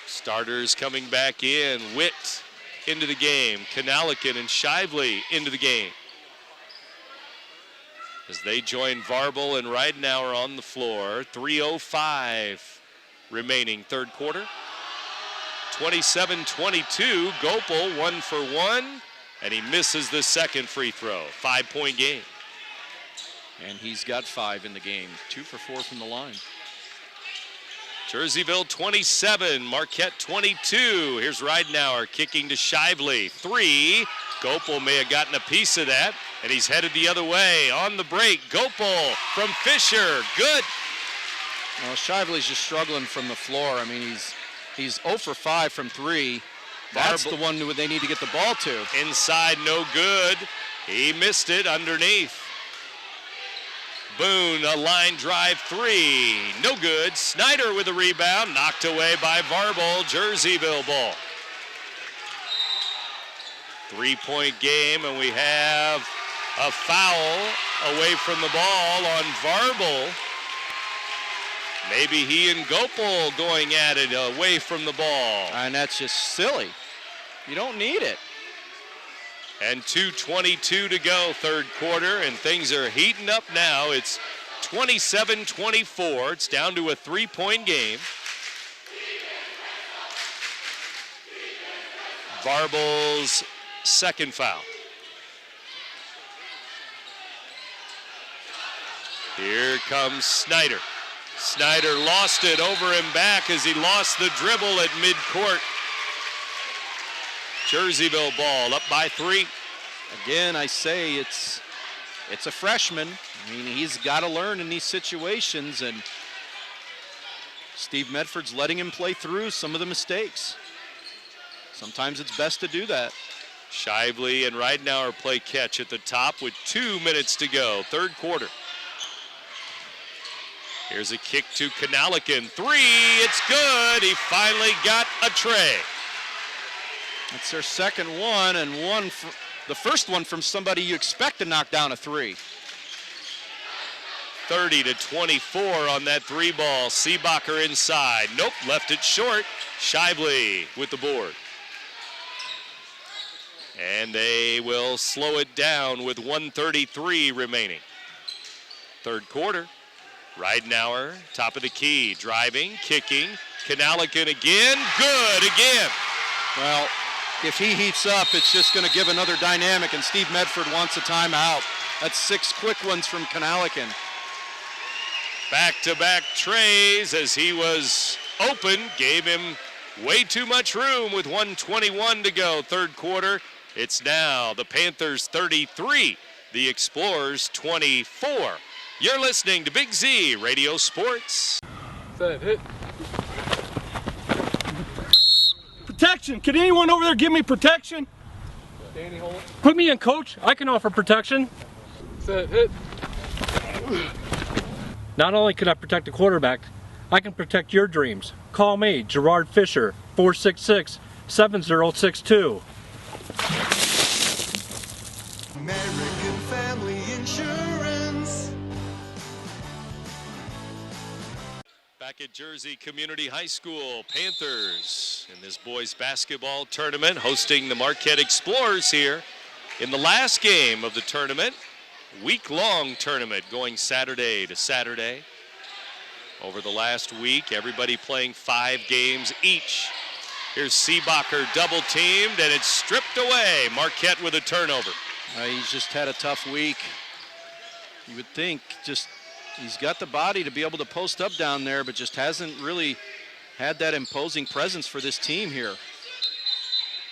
Starters coming back in. Witt into the game. Canalican and Shively into the game. As they join Varble and Ridenour on the floor. 3:05 remaining third quarter. 27-22, Gopel 1 for 1, and he misses the second free throw. 5-point game. And he's got 5 in the game. 2 for 4 from the line. Jerseyville 27, Marquette 22. Here's Ridenour kicking to Shively. 3. Gopel may have gotten a piece of that, and he's headed the other way. On the break, Gopel from Fisher. Good. Well, Shively's just struggling from the floor. I mean, he's 0 for 5 from 3. That's the one who they need to get the ball to. Inside, no good. He missed it underneath. Boone, a line drive 3. No good. Snyder with a rebound. Knocked away by Varble. Jerseyville ball. 3-point game, and we have a foul away from the ball on Varble. Maybe he and Gopel going at it away from the ball. And that's just silly. You don't need it. And 2:22 to go, third quarter, and things are heating up now. It's 27-24. It's down to a 3-point game. Varble's second foul. Here comes Snyder. Snyder lost it over and back as he lost the dribble at midcourt. Jerseyville ball up by 3. Again, I say it's a freshman. I mean, he's got to learn in these situations, and Steve Medford's letting him play through some of the mistakes. Sometimes it's best to do that. Shively and Ridenour play catch at the top with 2 minutes to go, third quarter. Here's a kick to Canalican. 3, it's good. He finally got a tray. It's their second one, and the first one from somebody you expect to knock down a 3. 30-24 on that 3 ball. Seebacher inside. Nope, left it short. Shively with the board. And they will slow it down with 1:33 remaining. Third quarter. Ridenour, top of the key, driving, kicking. Canalican again, good again. Well, if he heats up, it's just going to give another dynamic, and Steve Medford wants a timeout. That's 6 quick ones from Canalican. Back-to-back trays as he was open, gave him way too much room with 1:21 to go, third quarter. It's now the Panthers 33, the Explorers 24. You're listening to Big Z Radio Sports. Set, hit. Protection. Can anyone over there give me protection? Danny, hold it. Put me in, coach. I can offer protection. Set, hit. Not only can I protect the quarterback, I can protect your dreams. Call me, Gerard Fisher, 466-7062. American Family Insurance. back at Jersey Community High School. Panthers in this boys basketball tournament hosting the Marquette Explorers here in the last game of the tournament. Week-long tournament going Saturday to Saturday. Over the last week, everybody playing 5 games each. Here's Seebacher double-teamed, and it's stripped away. Marquette with a turnover. He's just had a tough week. You would think just he's got the body to be able to post up down there, but just hasn't really had that imposing presence for this team here.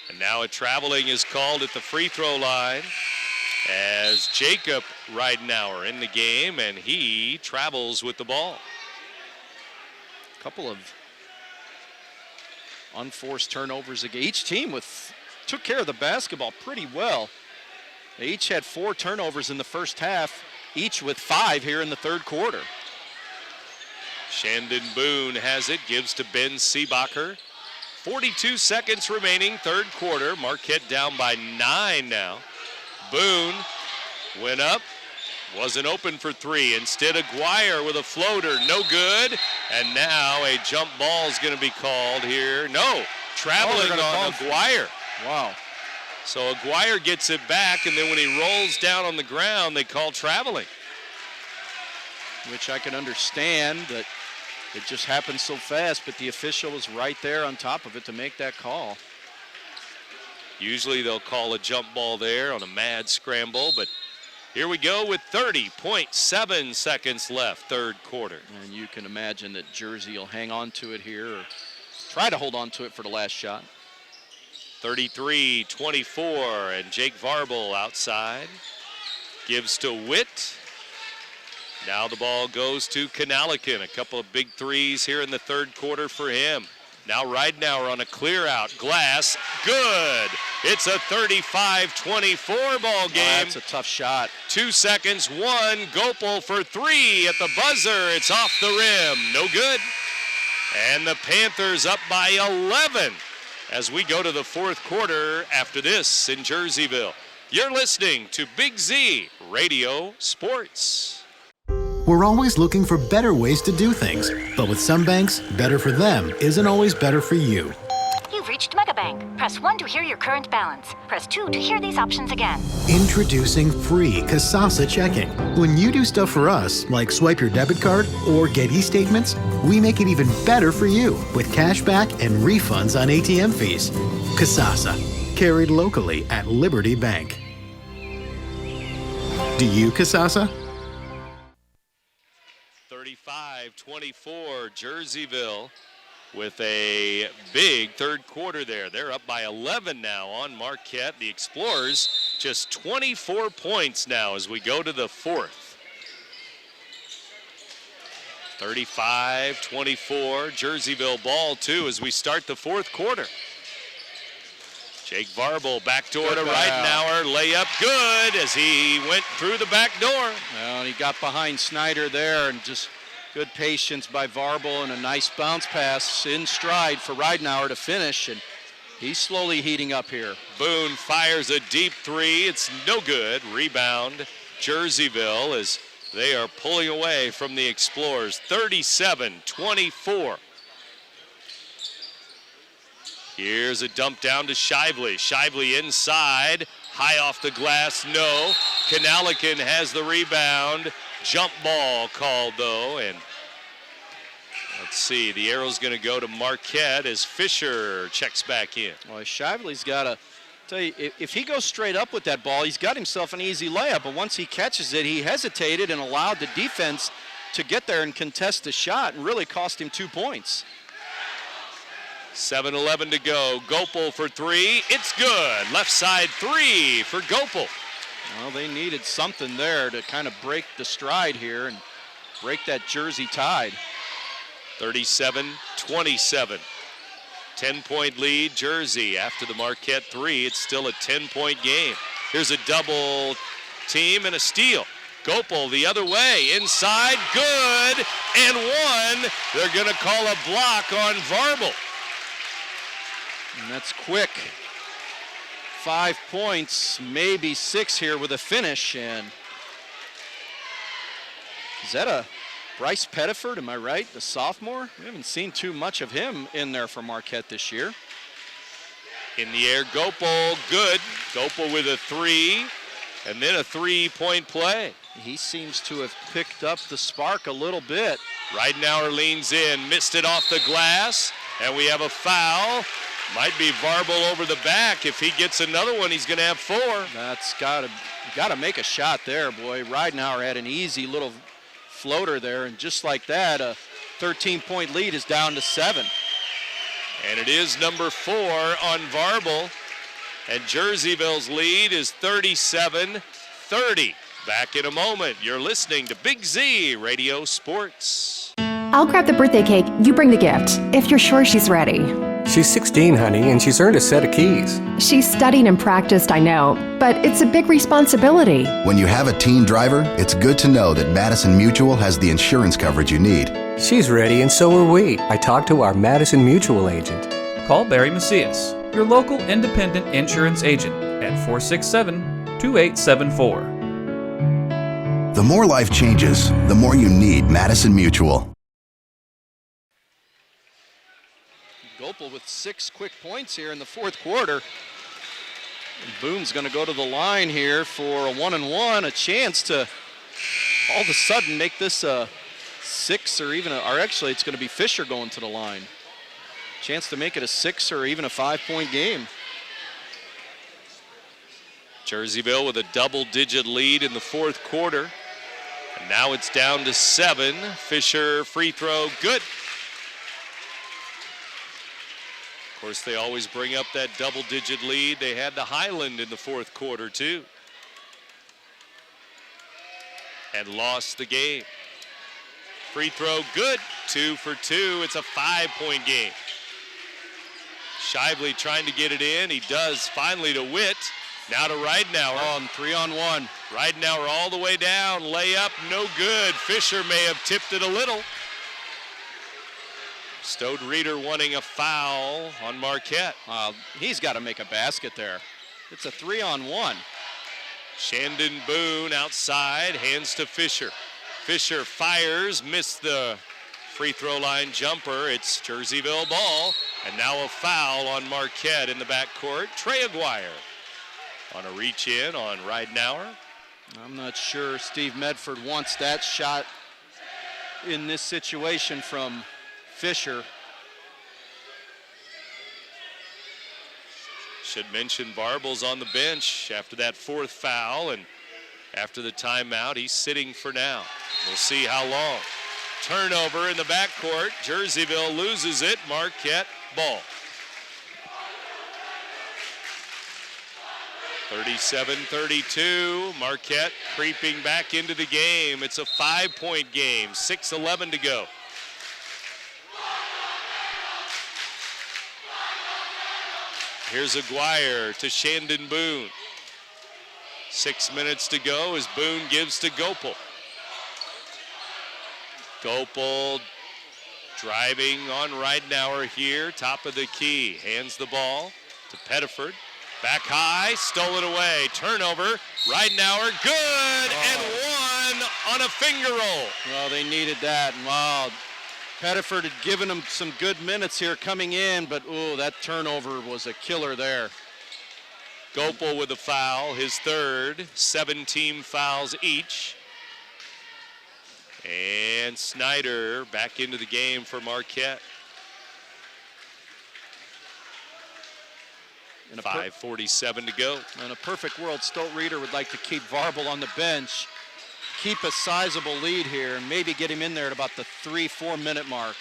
And now a traveling is called at the free throw line as Jacob Ridenauer in the game, and he travels with the ball. A couple of unforced turnovers again. Each team took care of the basketball pretty well. They each had 4 turnovers in the first half, each with 5 here in the third quarter. Shandon Boone has it, gives to Ben Seebacher. 42 seconds remaining, third quarter. Marquette down by 9 now. Boone went up, wasn't open for 3. Instead, Aguirre with a floater, no good. And now a jump ball is going to be called here. No, traveling on Aguirre. Wow. So Aguirre gets it back, and then when he rolls down on the ground, they call traveling. Which I can understand that it just happened so fast, but the official was right there on top of it to make that call. Usually they'll call a jump ball there on a mad scramble, but here we go with 30.7 seconds left, third quarter. And you can imagine that Jersey will hang on to it here or try to hold on to it for the last shot. 33-24, and Jake Varble outside. Gives to Witt. Now the ball goes to Kanalikin. A couple of big threes here in the third quarter for him. Now Ridenauer on a clear out. Glass, good. It's a 35-24 ball game. That's a tough shot. 2 seconds, 1. Gopel for 3 at the buzzer. It's off the rim, no good. And the Panthers up by 11 as we go to the fourth quarter after this in Jerseyville. You're listening to Big Z Radio Sports. We're always looking for better ways to do things, but with some banks, better for them isn't always better for you. You've reached Megabank. Press 1 to hear your current balance. Press 2 to hear these options again. Introducing free Kasasa checking. When you do stuff for us, like swipe your debit card or get e-statements, we make it even better for you with cash back and refunds on ATM fees. Kasasa, carried locally at Liberty Bank. Do you Kasasa? 35-24, Jerseyville with a big third quarter there. They're up by 11 now on Marquette. The Explorers just 24 points now as we go to the fourth. 35-24, Jerseyville ball too as we start the fourth quarter. Jake Varble backdoor to Ridenauer, layup good as he went through the back door. Well, and he got behind Snyder there, and just good patience by Varble and a nice bounce pass in stride for Ridenauer to finish, and he's slowly heating up here. Boone fires a deep 3. It's no good. Rebound Jerseyville as they are pulling away from the Explorers. 37-24. Here's a dump down to Shively. Shively inside, high off the glass, no. Kanalikin has the rebound. Jump ball called though, and let's see, the arrow's gonna go to Marquette as Fisher checks back in. Well, Shively's gotta tell you, if he goes straight up with that ball, he's got himself an easy layup, but once he catches it, he hesitated and allowed the defense to get there and contest the shot and really cost him 2 points. 7:11 to go. Gopel for 3. It's good. Left side 3 for Gopel. Well, they needed something there to kind of break the stride here and break that Jersey tide. 37-27. 10-point lead, Jersey. After the Marquette 3, it's still a 10-point game. Here's a double team and a steal. Gopel the other way, inside, good, and 1. They're going to call a block on Varble. And that's quick. 5 points, maybe 6 here with a finish. And is that a Bryce Pettiford, am I right? The sophomore? We haven't seen too much of him in there for Marquette this year. In the air, Gopal, good. Gopal with a three, and then a three-point play. He seems to have picked up the spark a little bit. Ridenauer leans in, missed it off the glass, and we have a foul. Might be Varble over the back. If he gets another one, he's going to have 4. That's got to make a shot there, boy. Ridenauer had an easy little floater there, and just like that, a 13-point lead is down to 7. And it is number 4 on Varble, and Jerseyville's lead is 37-30. Back in a moment. You're listening to Big Z Radio Sports. I'll grab the birthday cake, you bring the gift, if you're sure she's ready. She's 16, honey, and she's earned a set of keys. She's studied and practiced, I know, but it's a big responsibility. When you have a teen driver, it's good to know that Madison Mutual has the insurance coverage you need. She's ready, and so are we. I talked to our Madison Mutual agent. Call Barry Macias, your local independent insurance agent, at 467-2874. The more life changes, the more you need Madison Mutual. Gopal with 6 quick points here in the fourth quarter. And Boone's going to go to the line here for a 1-and-1, a chance to all of a sudden make this a 6 or even or actually it's going to be Fisher going to the line. Chance to make it a 6 or even a 5-point game. Jerseyville with a double-digit lead in the fourth quarter. And now it's down to 7. Fisher free throw, good. Of course, they always bring up that double-digit lead. They had the Highland in the fourth quarter, too. And lost the game. Free throw, good. 2 for 2. It's a 5-point game. Shively trying to get it in. He does finally to Witt. Now to Ridenauer. On 3-on-1. Ridenauer all the way down. Layup, no good. Fisher may have tipped it a little. Stode Reeder wanting a foul on Marquette. He's got to make a basket there. It's a 3-on-1. Shandon Boone outside, hands to Fisher. Fisher fires, missed the free throw line jumper. It's Jerseyville ball. And now a foul on Marquette in the backcourt. Trey Aguirre on a reach in on Ridenauer. I'm not sure Steve Medford wants that shot in this situation from Fisher. Should mention Varble's on the bench after that fourth foul, and after the timeout, he's sitting for now. We'll see how long. Turnover in the backcourt. Jerseyville loses it. Marquette ball. 37-32. Marquette creeping back into the game. It's a 5-point game. 6:11 to go. Here's Aguirre to Shandon Boone. 6 minutes to go as Boone gives to Gopal. Gopal driving on Ridenauer here, top of the key. Hands the ball to Pettiford. Back high, stolen away. Turnover, Ridenauer, good, and one on a finger roll. Well, they needed that. Wow, Pettiford had given them some good minutes here coming in, but that turnover was a killer there. Gopal with a foul, his third, 7 team fouls each. And Snyder back into the game for Marquette. 5:47 to go. In a perfect world, Stode Reeder would like to keep Varble on the bench, keep a sizable lead here, and maybe get him in there at about the 3-4 minute mark.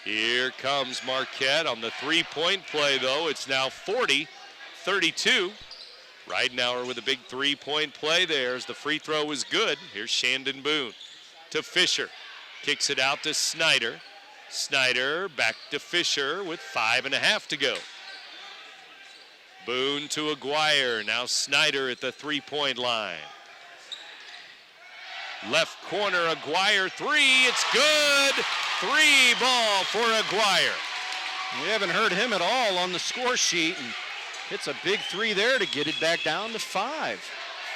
Here comes Marquette on the 3-point play, though. It's now 40-32. Ridenauer with a big 3-point play there as the free throw was good. Here's Shandon Boone to Fisher. Kicks it out to Snyder. Snyder back to Fisher with 5.5 to go. Boone to Aguirre. Now Snyder at the 3-point line. Left corner, Aguirre, 3. It's good. 3 ball for Aguirre. We haven't heard him at all on the score sheet, and hits a big 3 there to get it back down to 5.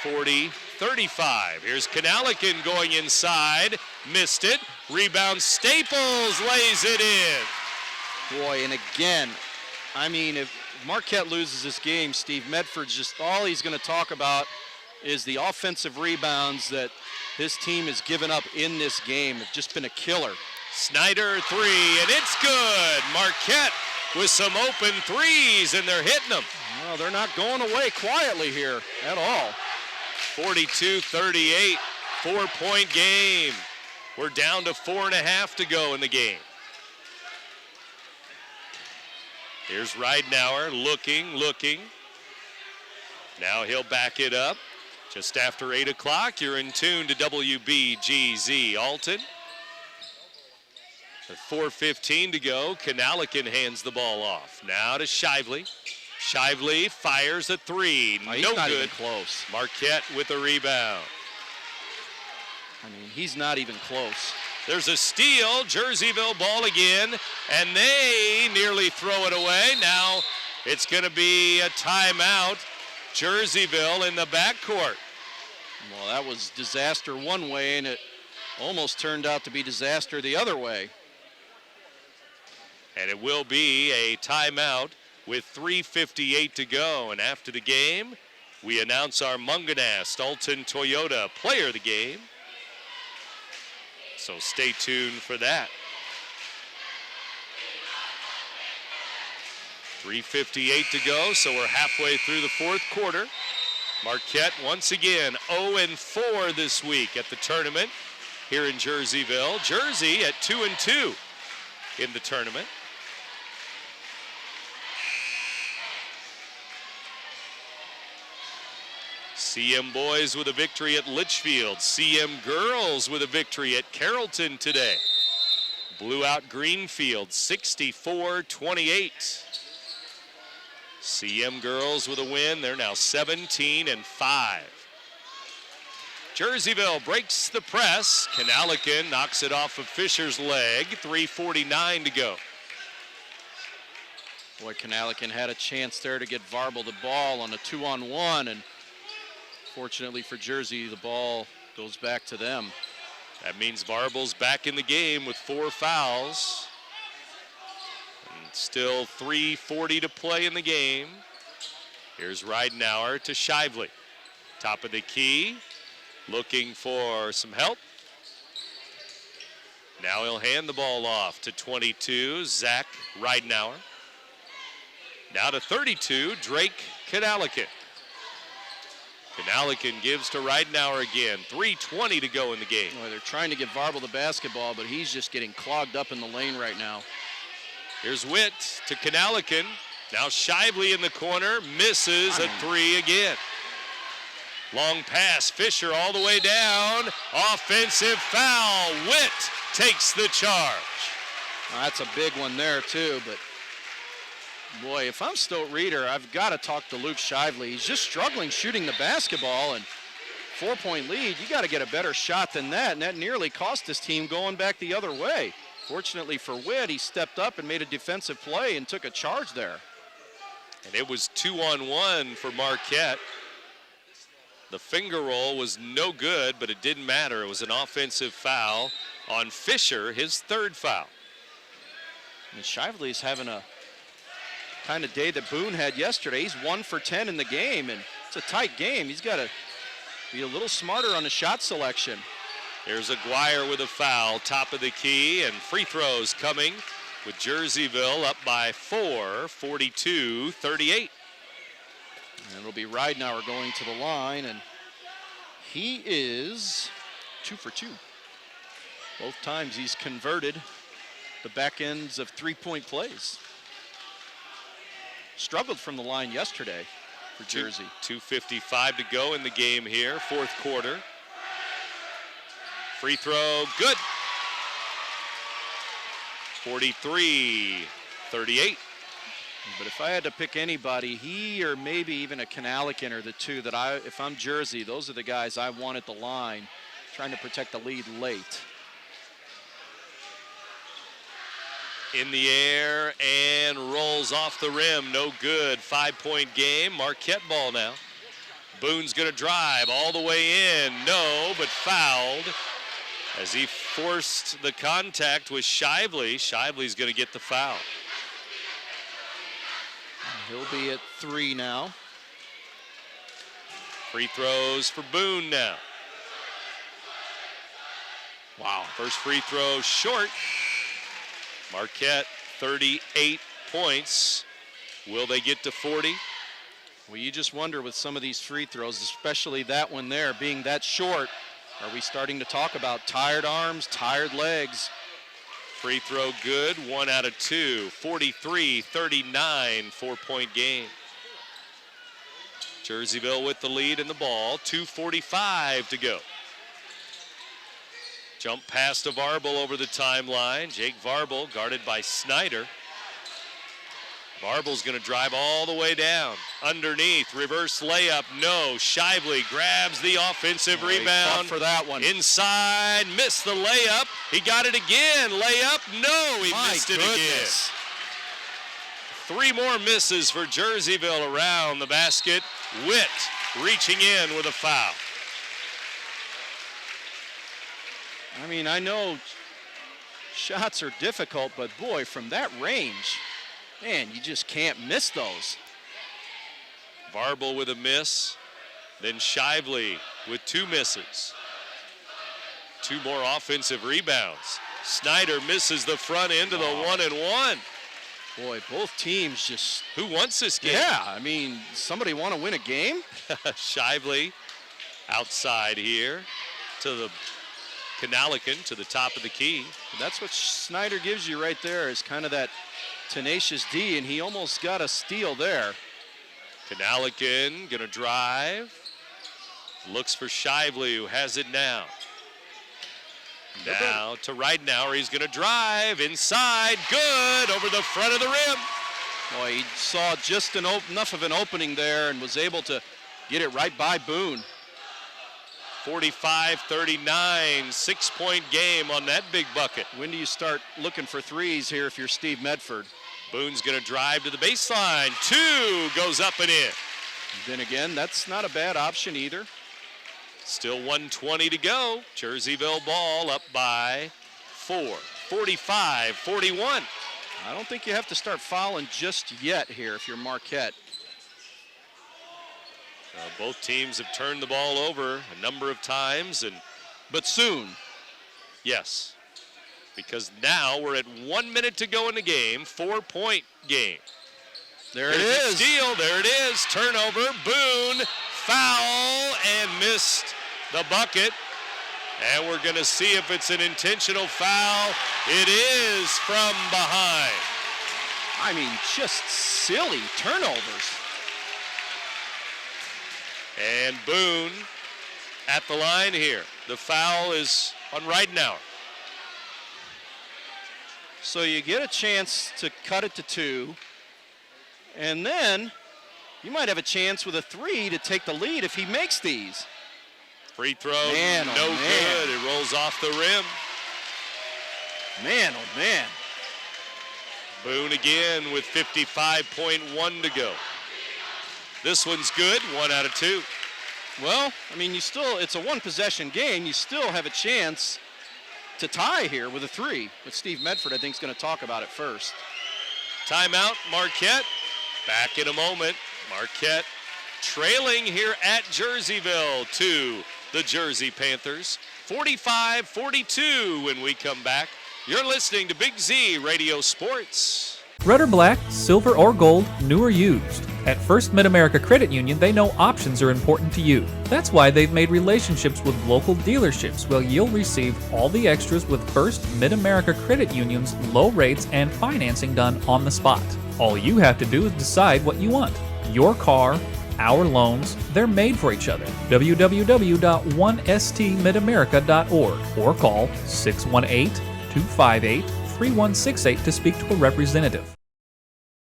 40-42. 35. Here's Kanalikin going inside. Missed it. Rebound. Staples lays it in. Boy, and again, I mean, if Marquette loses this game, Steve Medford's just all he's going to talk about is the offensive rebounds that his team has given up in this game. Have just been a killer. Snyder three, and it's good. Marquette with some open threes, and they're hitting them. Well, they're not going away quietly here at all. 42-38, 4-point game. We're down to 4.5 to go in the game. Here's Ridenour looking. Now he'll back it up. Just after 8 o'clock, you're in tune to WBGZ Alton. With 4:15 to go, Kanalikin hands the ball off. Now to Shively. Shively fires a three. Oh, he's no not good. even close. Marquette with a rebound. I mean, he's not even close. There's a steal. Jerseyville ball again, and they nearly throw it away. Now it's going to be a timeout. Jerseyville in the backcourt. Well, that was disaster one way, and it almost turned out to be disaster the other way. And it will be a timeout with 3:58 to go. And after the game, we announce our Munganast Alton Toyota player of the game. So stay tuned for that. 3:58 to go, so we're halfway through the fourth quarter. Marquette once again 0-4 this week at the tournament here in Jerseyville. Jersey at 2-2 in the tournament. CM boys with a victory at Litchfield. CM girls with a victory at Carrollton today. Blew out Greenfield 64-28. CM girls with a win. They're now 17-5. Jerseyville breaks the press. Kanalikin knocks it off of Fisher's leg. 3:49 to go. Boy, Kanalikin had a chance there to get Varble the ball on a 2-on-1, and fortunately for Jersey, the ball goes back to them. That means Varble's back in the game with 4 fouls. And still 3:40 to play in the game. Here's Ridenour to Shively. Top of the key, looking for some help. Now he'll hand the ball off to 22, Zach Ridenour. Now to 32, Drake Kanalikin. Kanalikin gives to Ridenour again. 3:20 to go in the game. Boy, they're trying to get Varble the basketball, but he's just getting clogged up in the lane right now. Here's Witt to Kanalikin. Now Shively in the corner, misses a three again. Long pass, Fisher all the way down. Offensive foul. Witt takes the charge. Well, that's a big one there too, but boy, if I'm Stote Reeder, I've got to talk to Luke Shively. He's just struggling shooting the basketball, and 4-point lead, you got to get a better shot than that, and that nearly cost his team going back the other way. Fortunately for Witt, he stepped up and made a defensive play and took a charge there. And it was 2-on-1 for Marquette. The finger roll was no good, but it didn't matter. It was an offensive foul on Fisher, his 3rd foul. And Shively's having a kind of day that Boone had yesterday. He's 1 for 10 in the game, and it's a tight game. He's got to be a little smarter on the shot selection. Here's Aguirre with a foul, top of the key, and free throws coming with Jerseyville up by 4, 42-38. And it'll be Ridenour going to the line, and he is 2 for 2. Both times he's converted the back ends of 3-point plays. Struggled from the line yesterday for Jersey. 2:55 to go in the game here, 4th quarter. Free throw, good. 43-38. But if I had to pick anybody, he or maybe even a Kanalikin are the two that if I'm Jersey, those are the guys I want at the line, trying to protect the lead late. In the air and rolls off the rim, no good. 5-point game, Marquette ball now. Boone's going to drive all the way in. No, but fouled as he forced the contact with Shively. Shively's going to get the foul. He'll be at 3 now. Free throws for Boone now. Wow, first free throw short. Marquette, 38 points. Will they get to 40? Well, you just wonder with some of these free throws, especially that one there being that short, are we starting to talk about tired arms, tired legs? Free throw good, 1 out of 2, 43-39, 4-point game. Jerseyville with the lead in the ball, 2:45 to go. Jump pass to Varble over the timeline. Jake Varble guarded by Snyder. Varble's going to drive all the way down. Underneath, reverse layup, no. Shively grabs the offensive rebound. For that one. Inside, missed the layup. He got it again. Layup, no, he missed it again. 3 more misses for Jerseyville around the basket. Witt reaching in with a foul. I mean, I know shots are difficult, but boy, from that range, man, you just can't miss those. Varble with a miss, then Shively with 2 misses. 2 more offensive rebounds. Snyder misses the front end of the 1-and-1. Boy, both teams just... Who wants this game? Yeah, I mean, somebody want to win a game? Shively outside here to the Canalican to the top of the key. That's what Snyder gives you right there, is kind of that tenacious D, and he almost got a steal there. Canalican gonna drive. Looks for Shively, who has it now. Now to Ridenauer, he's gonna drive inside, good, over the front of the rim. Boy, he saw just enough of an opening there and was able to get it right by Boone. 45-39, 6-point game on that big bucket. When do you start looking for threes here if you're Steve Medford? Boone's gonna drive to the baseline. 2 goes up and in. Then again, that's not a bad option either. Still 1:20 to go. Jerseyville ball up by 4, 45-41. I don't think you have to start fouling just yet here if you're Marquette. Both teams have turned the ball over a number of times, but soon. Yes, because now we're at 1 minute to go in the game, 4-point game. There it is. Steal, there it is. Turnover, Boone, foul, and missed the bucket. And we're going to see if it's an intentional foul. It is from behind. I mean, just silly turnovers. And Boone at the line here. The foul is on Ridenauer. So you get a chance to cut it to 2. And then you might have a chance with a 3 to take the lead if he makes these. Free throw, man, no good. It rolls off the rim. Man, oh man. Boone again with 55.1 to go. This one's good, 1 out of 2. Well, I mean, it's a 1-possession game. You still have a chance to tie here with a 3. But Steve Medford, I think, is going to talk about it first. Timeout, Marquette. Back in a moment. Marquette trailing here at Jerseyville to the Jersey Panthers. 45-42 when we come back. You're listening to Big Z Radio Sports. Red or black, silver or gold, new or used. At First Mid-America Credit Union, they know options are important to you. That's why they've made relationships with local dealerships where you'll receive all the extras with First Mid-America Credit Union's low rates and financing done on the spot. All you have to do is decide what you want. Your car, our loans, they're made for each other. www.1stmidamerica.org or call 618-258-3168 to speak to a representative.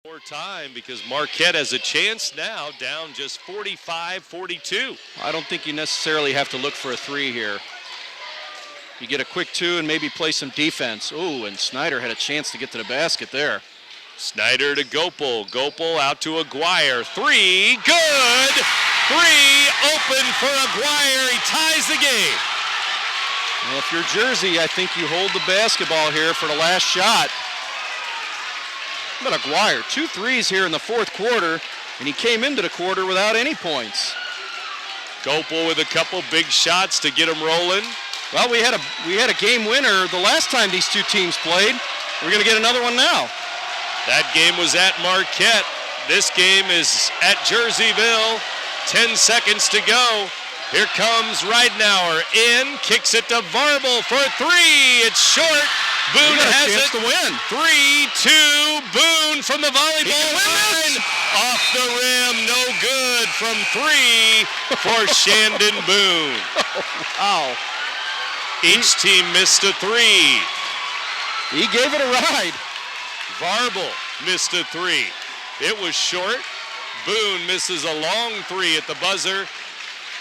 More time because Marquette has a chance now, down just 45-42. I don't think you necessarily have to look for a 3 here. You get a quick 2 and maybe play some defense. Ooh, and Snyder had a chance to get to the basket there. Snyder to Gopel. Gopel out to Aguirre. 3, good! 3 open for Aguirre. He ties the game. Well, if you're Jersey, I think you hold the basketball here for the last shot. But Aguirre, 2 threes here in the fourth quarter, and he came into the quarter without any points. Gopel with a couple big shots to get him rolling. Well, we had a game winner the last time these two teams played. We're going to get another one now. That game was at Marquette. This game is at Jerseyville. 10 seconds to go. Here comes Ridenauer in, kicks it to Varble for 3. It's short. Boone has it to win. 3-2. Boone from the volleyball line. Off the rim, no good from 3 for Shandon Boone. Wow. Each team missed a 3. He gave it a ride. Varble missed a 3. It was short. Boone misses a long 3 at the buzzer.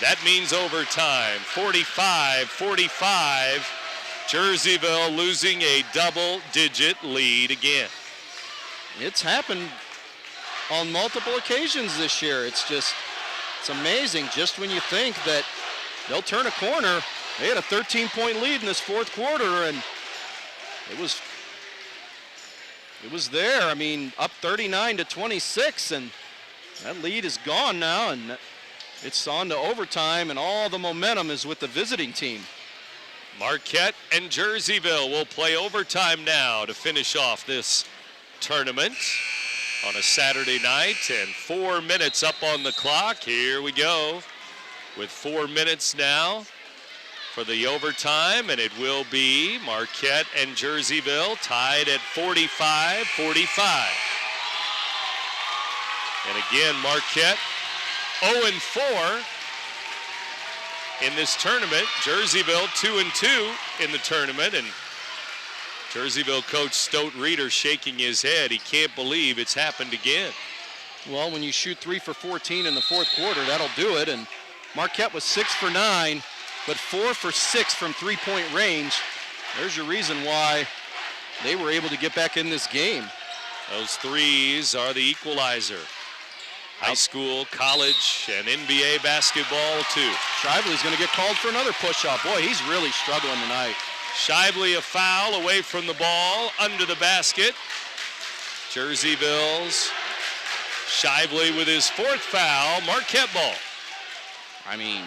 That means overtime. 45-45. Jerseyville losing a double-digit lead again. It's happened on multiple occasions this year. It's amazing just when you think that they'll turn a corner. They had a 13-point lead in this fourth quarter, and it was there. I mean, up 39-26, and that lead is gone now, and it's on to overtime, and all the momentum is with the visiting team. Marquette and Jerseyville will play overtime now to finish off this tournament on a Saturday night, and 4 minutes up on the clock. Here we go with 4 minutes now for the overtime, and it will be Marquette and Jerseyville tied at 45-45. And again, Marquette 0-4 in this tournament. Jerseyville 2-2 in the tournament, and Jerseyville coach Stote Reeder shaking his head. He can't believe it's happened again. Well, when you shoot 3 for 14 in the fourth quarter, that'll do it. And Marquette was 6 for 9, but 4 for 6 from three-point range. There's your reason why they were able to get back in this game. Those threes are the equalizer. High school, college, and NBA basketball, too. Shively's going to get called for another push-up. Boy, he's really struggling tonight. Shively a foul away from the ball, under the basket. Jerseyville's Shively with his 4th foul. Marquette ball. I mean,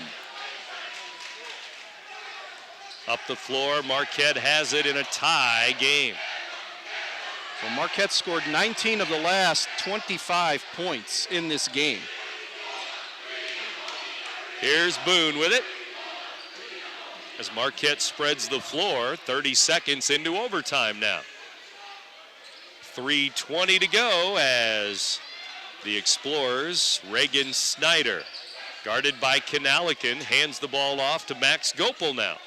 up the floor, Marquette has it in a tie game. So Marquette scored 19 of the last 25 points in this game. Here's Boone with it as Marquette spreads the floor. 30 seconds into overtime now. 3:20 to go as the Explorers, Reagan Snyder, guarded by Kanalikin, hands the ball off to Max Gopel now.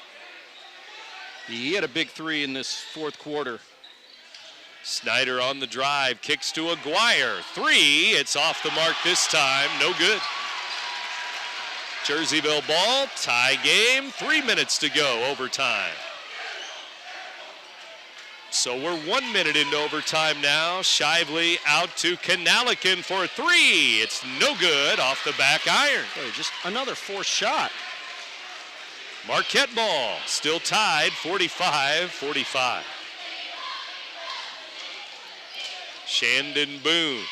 He had a big 3 in this fourth quarter. Snyder on the drive, kicks to Aguirre. 3, it's off the mark this time, no good. Jerseyville ball, tie game, 3 minutes to go, overtime. So we're 1 minute into overtime now. Shively out to Kanalikin for 3. It's no good, off the back iron. Oh, just another forced shot. Marquette ball, still tied, 45-45. Shandon Boone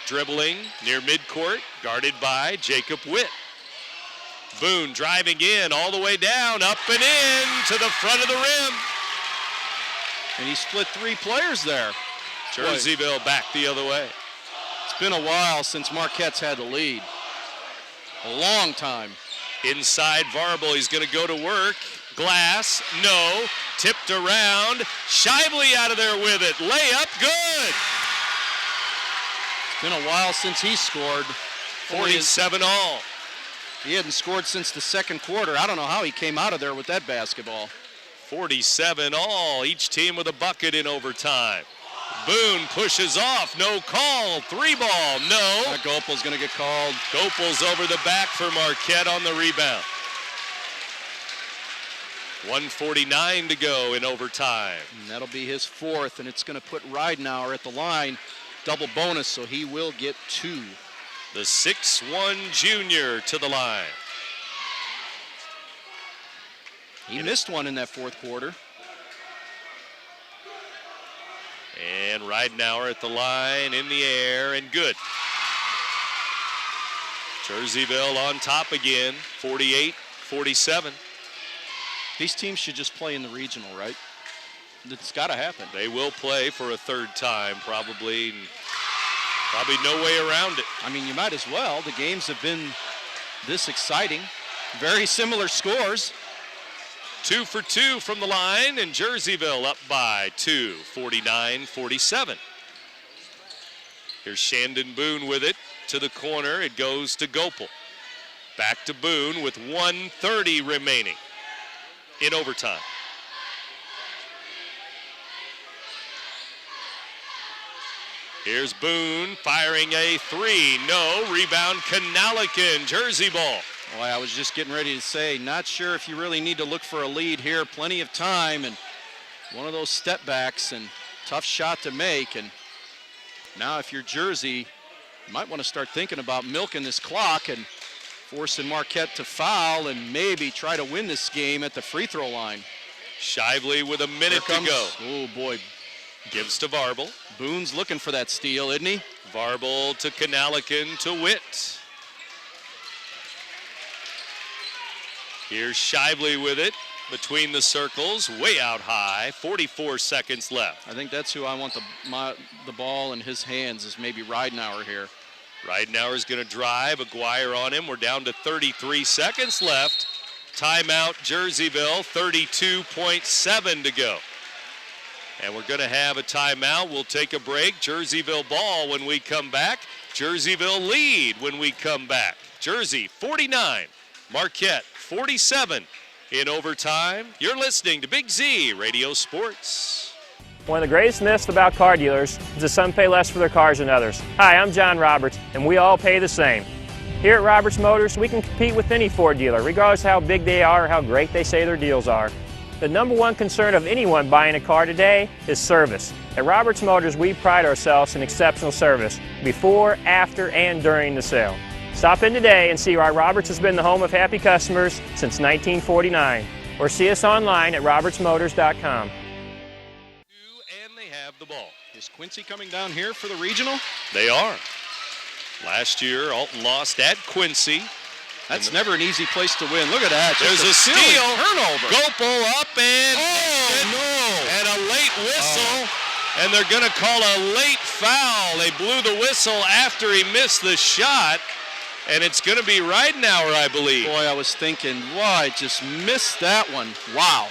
dribbling near midcourt, guarded by Jacob Witt. Boone driving in all the way down, up and in to the front of the rim. And he split 3 players there. Jerseyville back the other way. It's been a while since Marquette's had the lead. A long time. Inside Varble, he's going to go to work. Glass, no. Tipped around. Shively out of there with it. Layup, good. It's been a while since he scored. 47 all. He hadn't scored since the second quarter. I don't know how he came out of there with that basketball. 47 all. Each team with a bucket in overtime. Boone pushes off. No call. 3 ball. No. Gopel's going to get called. Gopel's over the back for Marquette on the rebound. 1:49 to go in overtime. And that'll be his 4th, and it's going to put Ridenauer at the line. Double bonus, so he will get 2. The 6'1" junior to the line. He missed one in that fourth quarter. And Ridenauer at the line, in the air, and good. Jerseyville on top again, 48-47. These teams should just play in the regional, right? It's got to happen. They will play for a third time, probably no way around it. I mean, you might as well. The games have been this exciting. Very similar scores. 2 for 2 from the line, and Jerseyville up by 2, 49-47. Here's Shandon Boone with it to the corner. It goes to Gopel. Back to Boone with 1:30 remaining in overtime. Here's Boone firing a three. No. Rebound, Kanalikin. Jersey ball. Boy, I was just getting ready to say, not sure if you really need to look for a lead here. Plenty of time, and one of those step backs, and tough shot to make. And now if you're Jersey, you might want to start thinking about milking this clock and forcing Marquette to foul and maybe try to win this game at the free throw line. Shively with a minute to go. Oh, boy. Gives to Varble. Boone's looking for that steal, isn't he? Varble to Kanalikin to Witt. Here's Shively with it between the circles, way out high, 44 seconds left. I think that's who I want the ball in his hands, is maybe Ridenauer here. Ridenauer's going to drive, Aguirre on him. We're down to 33 seconds left. Timeout, Jerseyville, 32.7 to go. And we're going to have a timeout. We'll take a break. Jerseyville ball when we come back. Jerseyville lead when we come back. Jersey 49, Marquette 47 in overtime. You're listening to Big Z Radio Sports. One of the greatest myths about car dealers is that some pay less for their cars than others. Hi, I'm John Roberts, and we all pay the same. Here at Roberts Motors, we can compete with any Ford dealer, regardless of how big they are or how great they say their deals are. The number one concern of anyone buying a car today is service. At Roberts Motors, we pride ourselves in exceptional service before, after, and during the sale. Stop in today and see why Roberts has been the home of happy customers since 1949. Or see us online at RiverBender.com. And they have the ball. Is Quincy coming down here for the regional? They are. Last year, Alton lost at Quincy. That's never an easy place to win. Look at that. There's a steal. Turnover. Gopel up and and a late whistle. And they're going to call a late foul. They blew the whistle after he missed the shot. And it's going to be Ridenauer, I believe. Boy, I was thinking, why, just missed that one. Wow.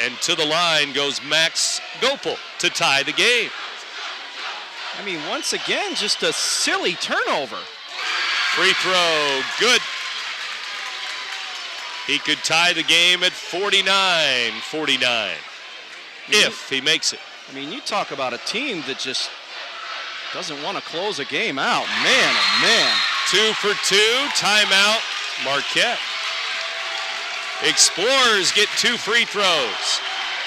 And to the line goes Max Gopel to tie the game. I mean, once again, just a silly turnover. Free throw, good. He could tie the game at 49-49 if he makes it. I mean, you talk about a team that just doesn't want to close a game out. Man, oh man. 2 for 2, timeout, Marquette. Explorers get 2 free throws.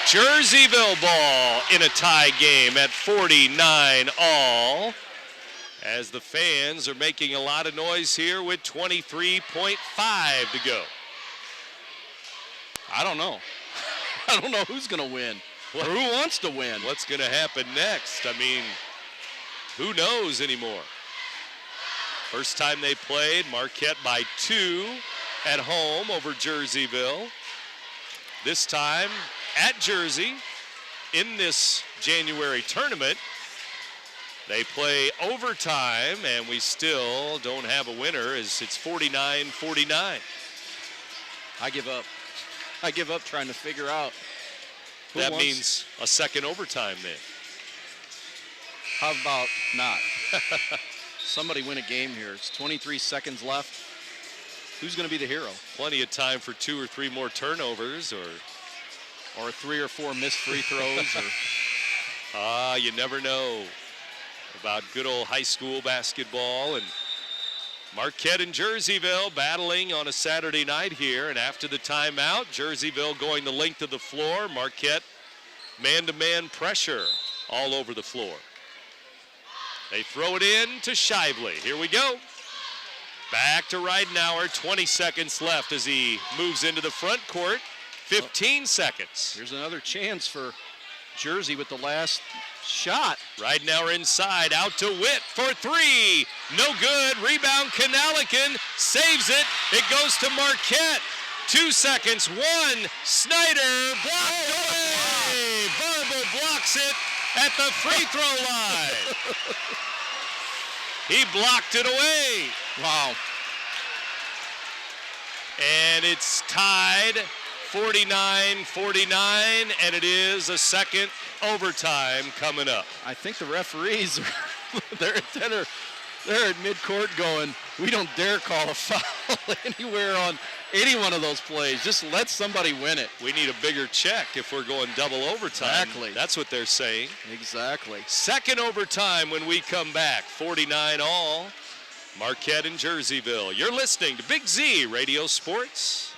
Jerseyville ball in a tie game at 49 all. As the fans are making a lot of noise here with 23.5 to go. I don't know. I don't know who's going to win or who wants to win. What's going to happen next? I mean, who knows anymore? First time they played, Marquette by 2 at home over Jerseyville. This time at Jersey in this January tournament. They play overtime, and we still don't have a winner as it's 49-49. I give up. I give up trying to figure out. That means a second overtime then. How about not? Somebody win a game here. It's 23 seconds left. Who's going to be the hero? Plenty of time for 2 or 3 more turnovers or 3 or 4 missed free throws. You never know about good old high school basketball. And Marquette and Jerseyville battling on a Saturday night here. And after the timeout, Jerseyville going the length of the floor. Marquette man-to-man pressure all over the floor. They throw it in to Shively. Here we go. Back to Ridenauer, 20 seconds left as he moves into the front court. 15 seconds. Here's another chance for Jersey with the last shot. Ridenauer inside, out to Witt for three. No good. Rebound, Kanalikin saves it. It goes to Marquette. 2 seconds. One. Snyder blocked away. Barble blocks it at the free throw line. He blocked it away. Wow. And it's tied 49-49, and it is a second overtime coming up. I think the referees, they're at midcourt going, we don't dare call a foul anywhere on any one of those plays. Just let somebody win it. We need a bigger check if we're going double overtime. Exactly. That's what they're saying. Exactly. Second overtime when we come back. 49 all. Marquette and Jerseyville. You're listening to Big Z Radio Sports.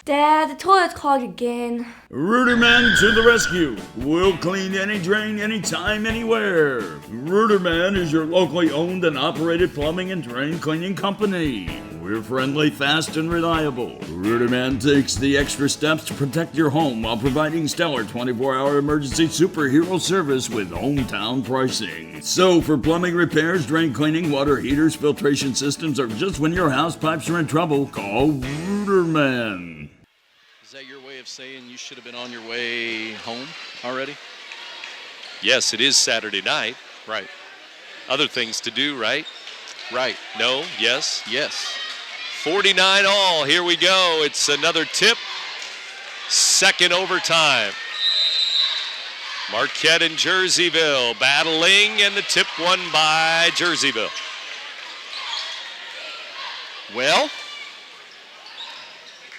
Dad, the toilet's clogged again. Ruderman to the rescue. We'll clean any drain, anytime, anywhere. Ruderman is your locally owned and operated plumbing and drain cleaning company. We're friendly, fast, and reliable. Ruderman takes the extra steps to protect your home while providing stellar 24-hour emergency superhero service with hometown pricing. So for plumbing repairs, drain cleaning, water heaters, filtration systems, or just when your house pipes are in trouble, call Ruderman. Is that your way of saying you should have been on your way home already? Yes, it is Saturday night. Right. Other things to do, right? Right. No? Yes? Yes. 49 all. Here we go. It's another tip. Second overtime. Marquette and Jerseyville battling, and the tip won by Jerseyville. Well,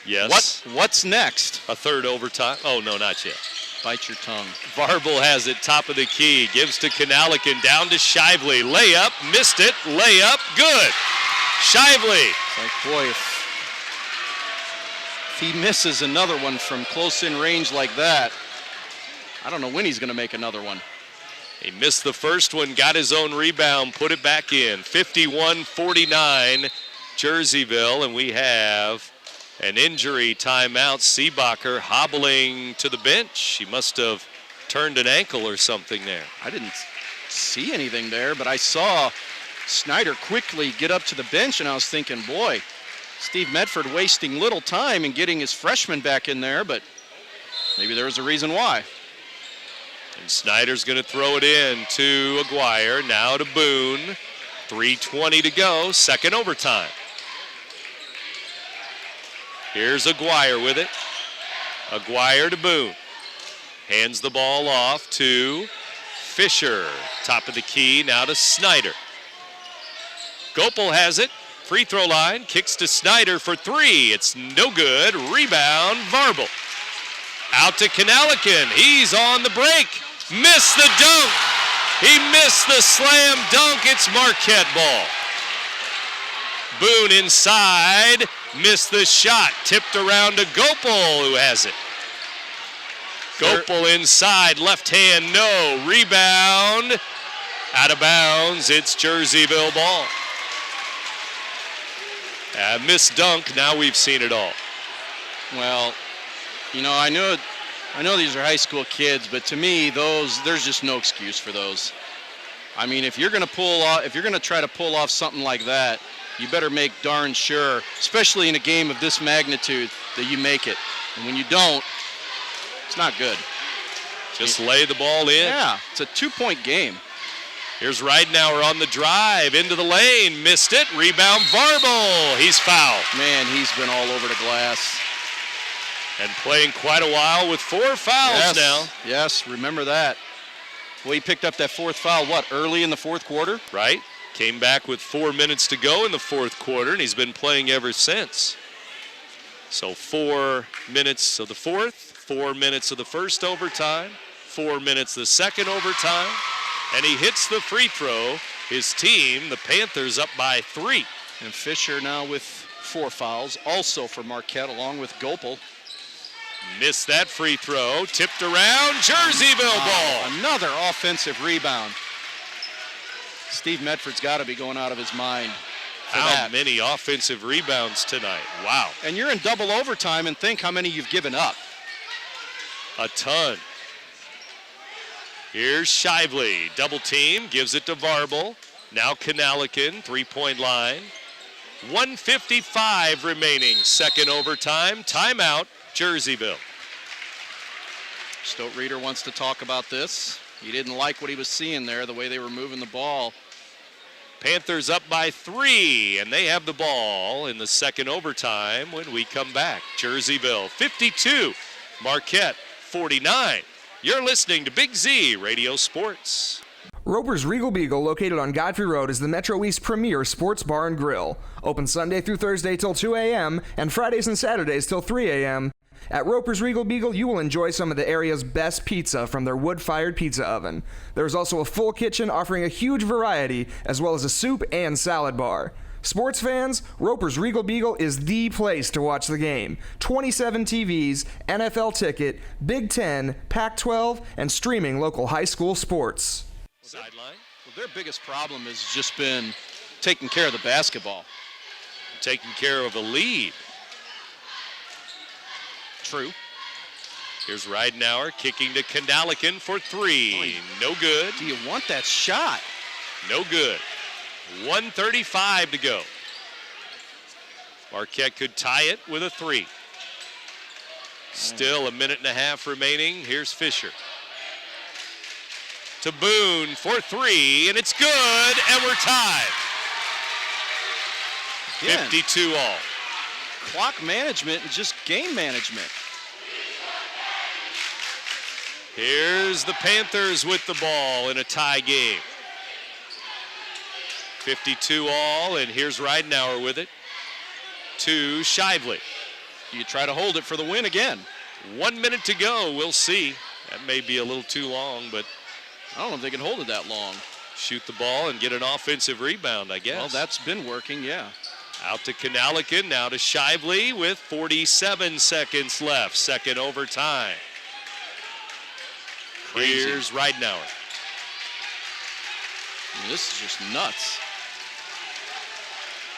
yes. What's next? A third overtime. Oh, no, not yet. Bite your tongue. Varble has it, top of the key. Gives to Kanalikin, down to Shively. Layup, missed it. Layup, good. Shively. It's like, boy, if he misses another one from close in range like that, I don't know when he's going to make another one. He missed the first one, got his own rebound, put it back in. 51-49, Jerseyville, and we have an injury timeout. Seebacher hobbling to the bench. He must have turned an ankle or something there. I didn't see anything there, but I saw Snyder quickly get up to the bench, and I was thinking, boy, Steve Medford wasting little time and getting his freshman back in there, but maybe there was a reason why. And Snyder's going to throw it in to Aguirre, now to Boone. 3:20 to go, second overtime. Here's Aguirre with it. Aguirre to Boone. Hands the ball off to Fisher. Top of the key, now to Snyder. Gopel has it. Free throw line, kicks to Snyder for three. It's no good. Rebound, Varble. Out to Kanalikin. He's on the break. Missed the dunk. He missed the slam dunk. It's Marquette ball. Boone inside. Missed the shot. Tipped around to Gopel, who has it. Gopel inside. Left hand, no. Rebound. Out of bounds. It's Jerseyville ball. Missed dunk. Now we've seen it all. Well, you know, I know these are high school kids, but to me, there's just no excuse for those. I mean, if you're going to try to pull off something like that, you better make darn sure, especially in a game of this magnitude, that you make it. And when you don't, it's not good. Just lay the ball in. Yeah, it's a 2-point game. Here's Ridenauer on the drive, into the lane, missed it, rebound Varble. He's fouled. Man, he's been all over the glass. And playing quite a while with 4 fouls now. Yes, remember that. Well, he picked up that fourth foul, early in the fourth quarter? Right. Came back with 4 minutes to go in the fourth quarter, and he's been playing ever since. So 4 minutes of the fourth, 4 minutes of the first overtime, 4 minutes the second overtime, and he hits the free throw. His team, the Panthers, up by 3. And Fisher now with 4 fouls, also for Marquette, along with Gopel. Missed that free throw, tipped around, Jerseyville ball. Another offensive rebound. Steve Medford's got to be going out of his mind. How many offensive rebounds tonight? Wow. And you're in double overtime, and think how many you've given up. A ton. Here's Shively. Double team, gives it to Varble. Now Kanalikin, three-point line. 1:55 remaining, second overtime. Timeout, Jerseyville. Stote Reeder wants to talk about this. He didn't like what he was seeing there, the way they were moving the ball. Panthers up by 3, and they have the ball in the second overtime when we come back. Jerseyville 52, Marquette 49. You're listening to Big Z Radio Sports. Roper's Regal Beagle, located on Godfrey Road, is the Metro East premier sports bar and grill. Open Sunday through Thursday till 2 a.m. and Fridays and Saturdays till 3 a.m. At Roper's Regal Beagle, you will enjoy some of the area's best pizza from their wood-fired pizza oven. There's also a full kitchen offering a huge variety, as well as a soup and salad bar. Sports fans, Roper's Regal Beagle is the place to watch the game. 27 TVs, NFL ticket, Big Ten, Pac-12, and streaming local high school sports. Sideline. Well, their biggest problem has just been taking care of the basketball. Taking care of a lead. True. Here's Ridenauer kicking to Kanalikin for 3. No good. Do you want that shot? No good. 1:35 to go. Marquette could tie it with a 3. Still a minute and a half remaining. Here's Fisher. To Boone for 3, and it's good, and we're tied. Again, 52 all. Clock management and just game management. Here's the Panthers with the ball in a tie game. 52 all, and here's Ridenauer with it to Shively. You try to hold it for the win again. 1 minute to go. We'll see. That may be a little too long, but I don't know if they can hold it that long. Shoot the ball and get an offensive rebound, I guess. Well, that's been working, yeah. Out to Kanalikin, now to Shively with 47 seconds left. Second overtime. Crazy. Here's Ridenauer. This is just nuts.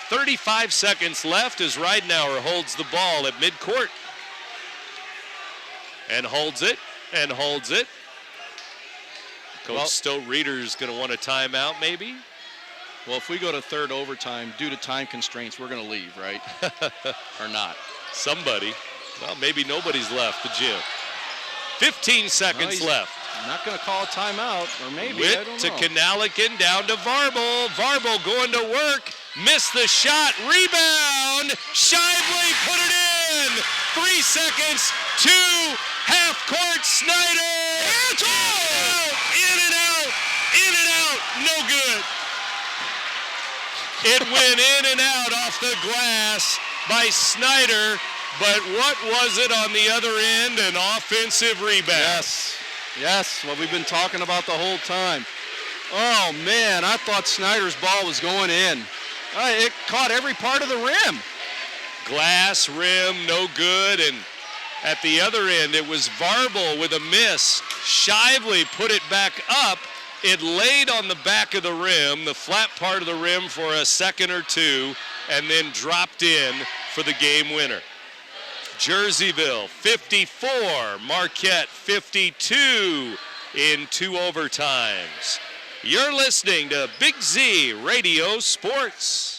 35 seconds left as Ridenauer holds the ball at midcourt. And holds it, and holds it. Coach Stote Reeder's going to want a timeout, maybe? Well, if we go to third overtime, due to time constraints, we're going to leave, right? Or not? Somebody. Well, maybe nobody's left the gym. 15 seconds left. Not going to call a timeout, or maybe, Witt I don't to know. Kanalikin, down to Varble. Varble going to work. Missed the shot. Rebound. Shively put it in. 3 seconds. 2. Half court. Snyder. It's out. In and out. In and out. No good. It went in and out off the glass by Snyder. But what was it on the other end? An offensive rebound. Yes. Yes, what we've been talking about the whole time. Oh, man, I thought Snyder's ball was going in. It caught every part of the rim. Glass rim, no good. And at the other end, it was Varble with a miss. Shively put it back up. It laid on the back of the rim, the flat part of the rim for a second or two, and then dropped in for the game winner. Jerseyville 54, Marquette 52 in 2 overtimes. You're listening to Big Z Radio Sports.